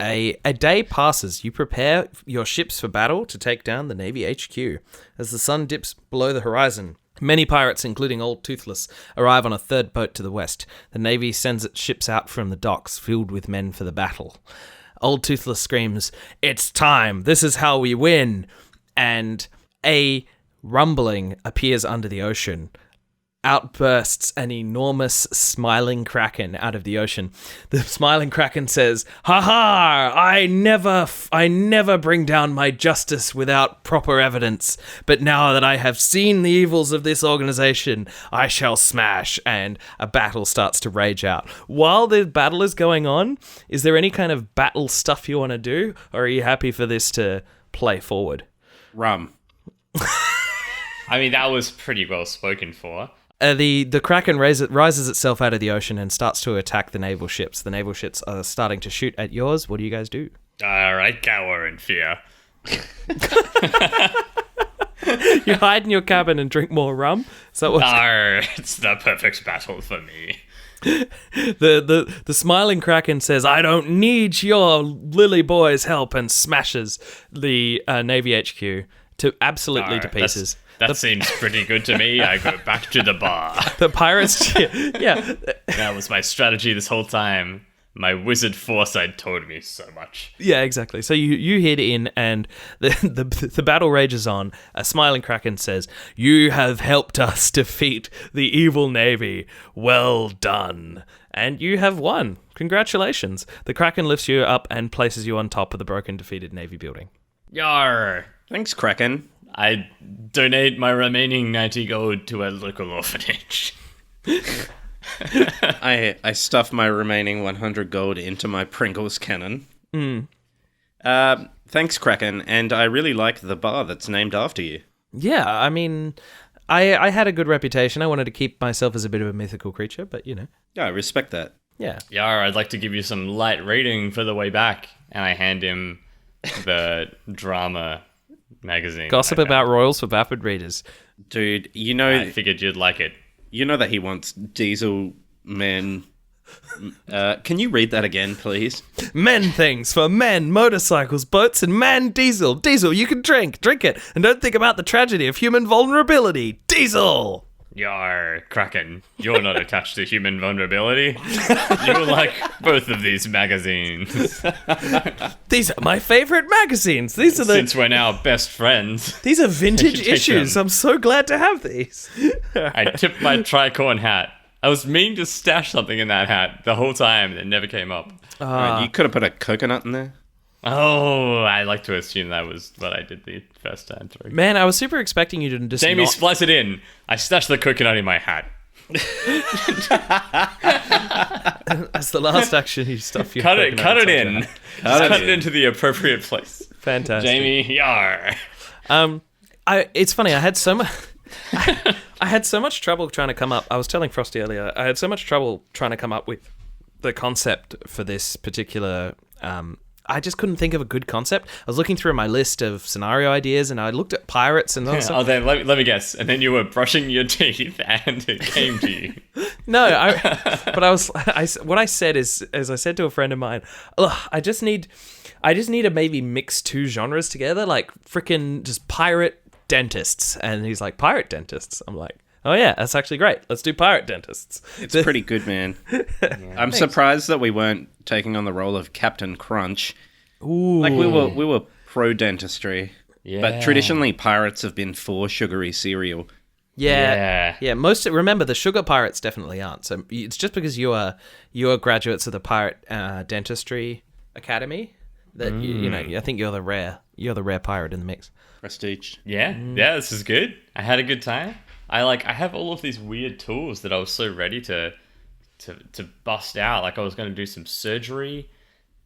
A day passes. You prepare your ships for battle to take down the Navy HQ. As the sun dips below the horizon, many pirates, including Old Toothless, arrive on a third boat to the west. The Navy sends its ships out from the docks, filled with men for the battle. Old Toothless screams, "It's time! This is how we win!" And a rumbling appears under the ocean. Out bursts an enormous smiling kraken out of the ocean. The smiling kraken says, "Ha ha! I never bring down my justice without proper evidence. But now that I have seen the evils of this organization, I shall smash." And a battle starts to rage out. While the battle is going on, is there any kind of battle stuff you want to do? Or are you happy for this to play forward? Rum. I mean, that was pretty well spoken for. The Kraken rises itself out of the ocean and starts to attack the naval ships. The naval ships are starting to shoot at yours. What do you guys do? I cower in fear. You hide in your cabin and drink more rum? So it's the perfect battle for me. The smiling Kraken says, "I don't need your lily boy's help," and smashes the Navy HQ to pieces. That seems pretty good to me. I go back to the bar. The pirates, yeah. That was my strategy this whole time. My wizard foresight told me so much. Yeah, exactly. So you head in, and the battle rages on. A smiling Kraken says, "You have helped us defeat the evil Navy. Well done." And you have won. Congratulations. The Kraken lifts you up and places you on top of the broken, defeated Navy building. Yar! Thanks, Kraken. I donate my remaining 90 gold to a local orphanage. I stuff my remaining 100 gold into my Pringles cannon. Thanks, Kraken, and I really like the bar that's named after you. Yeah, I mean, I had a good reputation. I wanted to keep myself as a bit of a mythical creature, but you know. Yeah, I respect that. Yeah. Yar, I'd like to give you some light reading for the way back. And I hand him the drama magazine. Gossip about royals for vapid readers. Dude, you know... I figured you'd like it. You know that he wants diesel men... can you read that again, please? Men things for men, motorcycles, boats, and man diesel. Diesel, you can drink it, and don't think about the tragedy of human vulnerability. Diesel! Yar, Kraken, you're not attached to human vulnerability. You like both of these magazines. These are my favorite magazines. Since we're now best friends. These are vintage issues. I'm so glad to have these. I tipped my tricorn hat. I was meaning to stash something in that hat the whole time, and it never came up. You could have put a coconut in there. Oh, I like to assume that was what I did the first time through. Man, I was super expecting you to just Jamie, splice it in. I stashed the coconut in my hat. As the last action, you stuff your cut it in. Cut it into the appropriate place. Fantastic. Jamie, yar. It's funny. I had so much trouble trying to come up. I was telling Frosty earlier. I had so much trouble trying to come up with the concept for this particular. I just couldn't think of a good concept. I was looking through my list of scenario ideas, and I looked at pirates and all stuff. Oh, then let me guess. And then you were brushing your teeth, and it came to you. No, what I said is, as I said to a friend of mine, look, I I just need to maybe mix two genres together, like freaking just pirate dentists. And he's like, pirate dentists? I'm like, oh yeah, that's actually great. Let's do pirate dentists. It's pretty good, man. I'm surprised that we weren't taking on the role of Captain Crunch. Ooh. Like we were pro dentistry. Yeah. But traditionally pirates have been for sugary cereal. Yeah. Remember, the sugar pirates definitely aren't. So it's just because you are graduates of the Pirate Dentistry Academy that you know. I think you're the rare pirate in the mix. Prestige. Yeah, this is good. I had a good time. I have all of these weird tools that I was so ready to bust out. Like I was going to do some surgery.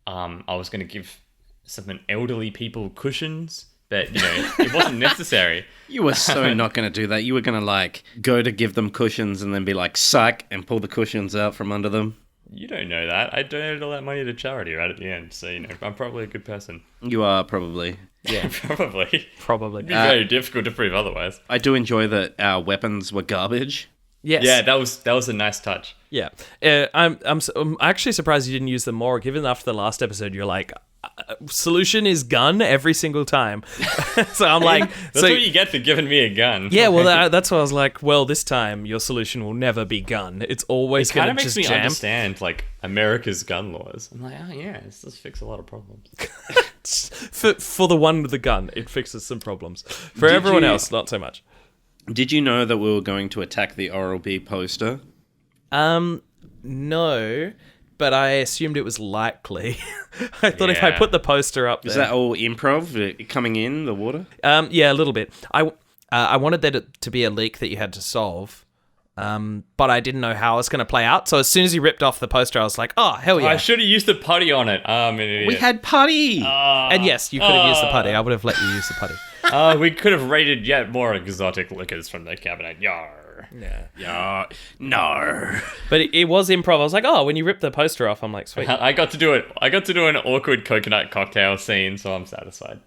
I was going to give some elderly people cushions. But, it wasn't necessary. You were so not going to do that. You were going to, go to give them cushions and then be like, psych, and pull the cushions out from under them. You don't know that. I donated all that money to charity right at the end. So, I'm probably a good person. You are, probably. Yeah, probably. Probably. It'd be very difficult to prove otherwise. I do enjoy that our weapons were garbage. Yes. Yeah, that was a nice touch. Yeah. I'm actually surprised you didn't use them more, given after the last episode, you're like, solution is gun every single time. So I'm like, that's what you get for giving me a gun. Yeah, well, that's why I was like, well, this time your solution will never be gun. It's always going to just jam. It kind of makes me understand America's gun laws. I'm like, oh yeah, this does fix a lot of problems. for the one with the gun, it fixes some problems. For everyone else, not so much. Did you know that we were going to attack the Oral-B poster? No. But I assumed it was likely. I thought if I put the poster up there... Is that all improv coming in, the water? Yeah, a little bit. I wanted there to be a leak that you had to solve, but I didn't know how it was going to play out. So as soon as you ripped off the poster, I was like, oh, hell yeah. I should have used the putty on it. I'm an idiot. We had putty! And yes, you could have used the putty. I would have let you use the putty. We could have raided yet more exotic liquors from the cabinet. Yar. Yeah. No. But it was improv. I was like, oh, when you rip the poster off, I'm like, sweet. I got to do it. I got to do an awkward coconut cocktail scene, so I'm satisfied.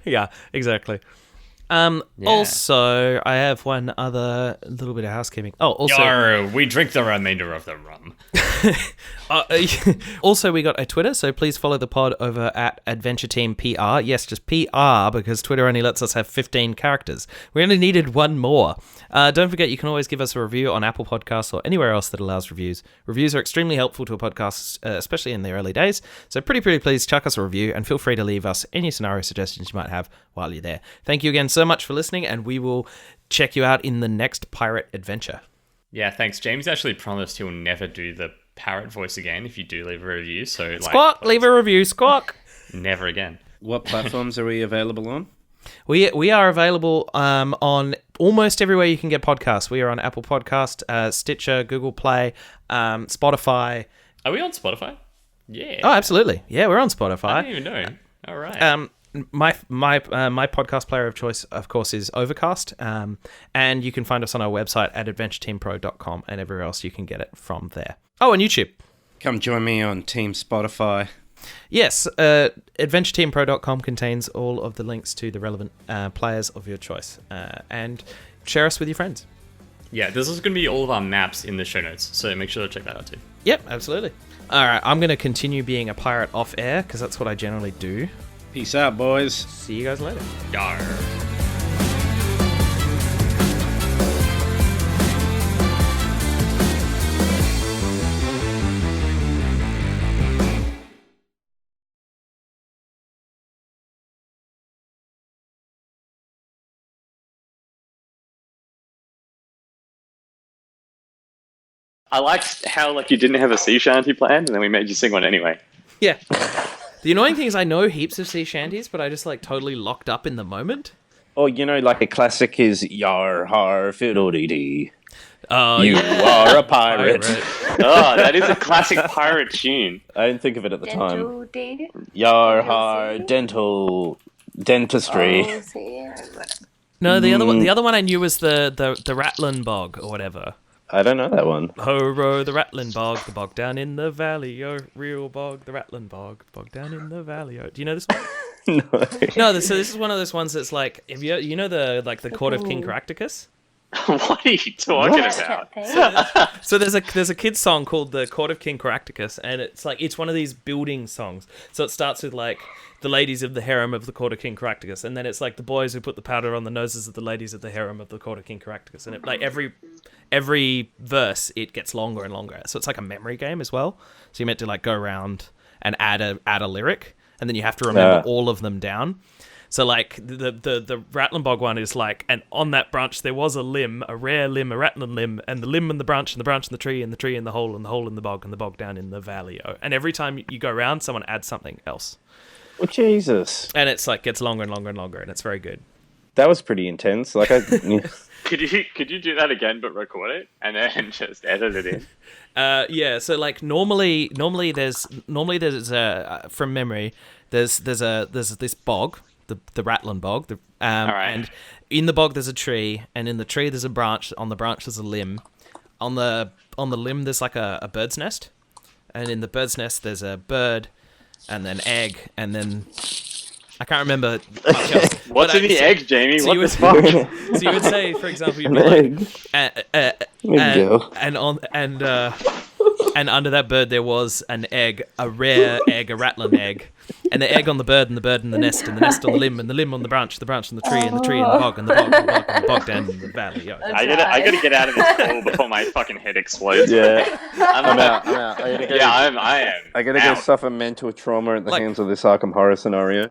Yeah, exactly. Also, I have one other little bit of housekeeping. Oh, also... Yar, we drink the remainder of the rum. Also, we got a Twitter, so please follow the pod over at Adventure Team PR. Yes, just PR, because Twitter only lets us have 15 characters. We only needed one more. Don't forget, you can always give us a review on Apple Podcasts or anywhere else that allows reviews. Reviews are extremely helpful to a podcast, especially in the early days. So pretty please chuck us a review, and feel free to leave us any scenario suggestions you might have while you're there. Thank you again so much for listening, and we will check you out in the next pirate adventure. Yeah, thanks. James actually promised he'll never do the parrot voice again if you do leave a review. So Squawk, leave a review, squawk. Never again. What platforms are we available on? We are available on almost everywhere you can get podcasts. We are on Apple Podcast, Stitcher, Google Play, Spotify. Are we on Spotify? Yeah. Oh, absolutely. Yeah, we're on Spotify. I didn't even know. All right. My podcast player of choice, of course, is Overcast, and you can find us on our website at adventureteampro.com, and everywhere else you can get it from there. Oh, and YouTube. Come join me on Team Spotify. Yes, adventureteampro.com contains all of the links to the relevant players of your choice, and share us with your friends. Yeah, this is going to be all of our maps in the show notes, so make sure to check that out too. Yep, absolutely. All right, I'm going to continue being a pirate off air, because that's what I generally do. Peace out, boys. See you guys later. Yar. I liked how you didn't have a sea shanty planned, and then we made you sing one anyway. Yeah. The annoying thing is I know heaps of sea shanties, but I just totally locked up in the moment. Or, a classic is Yar Har Fiddle-Dee-Dee. Oh, you are a pirate. Oh, that is a classic pirate tune. I didn't think of it at the time. Yar Har Dentistry. No, the other one I knew was the Ratlin Bog or whatever. I don't know that one. Ho row the Ratlin Bog, the bog down in the valley, oh real bog, the Ratlin Bog, bog down in the valley. Oh. Do you know this one? No. No, so this is one of those ones that's like, if you know the Court of King Caractacus? What are you talking about? So there's a kid's song called "The Court of King Caractacus," and it's one of these building songs. So it starts with like the ladies of the harem of the court of King Caractacus, and then it's like the boys who put the powder on the noses of the ladies of the harem of the court of King Caractacus, and it, like every verse it gets longer and longer. So it's like a memory game as well. So you meant to like go around and add a lyric, and then you have to remember all of them down. So like the Rattlenbog one is like, and on that branch there was a limb, a rare limb, a rattling limb, and the limb and the branch and the branch and the tree and the tree and the hole in the bog and the bog down in the valley. And every time you go around, someone adds something else. Oh, Jesus. And it's like gets longer and longer and longer, and it's very good. That was pretty intense. Like Could you do that again, but record it and then just edit it in? Yeah. So like normally there's from memory there's this bog. The Rattling Bog, and in the bog there's a tree, and in the tree there's a branch. On the branch there's a limb. On the limb there's like a bird's nest, and in the bird's nest there's a bird, and then egg, and then I can't remember much else. What's in the egg, Jamie? So what the fuck? So you would say, for example, you'd be and under that bird there was an egg, a rare egg, a rattling egg, and the egg on the bird, and the bird in the nest, and the nest on the limb, and the limb on the branch on the tree, and the tree in the bog, and the bog, and the bog, and the bog down in the valley. Yo. I gotta get out of this call before my fucking head explodes. Yeah, I'm out. I am. I gotta go suffer mental trauma at the hands of this Arkham Horror scenario.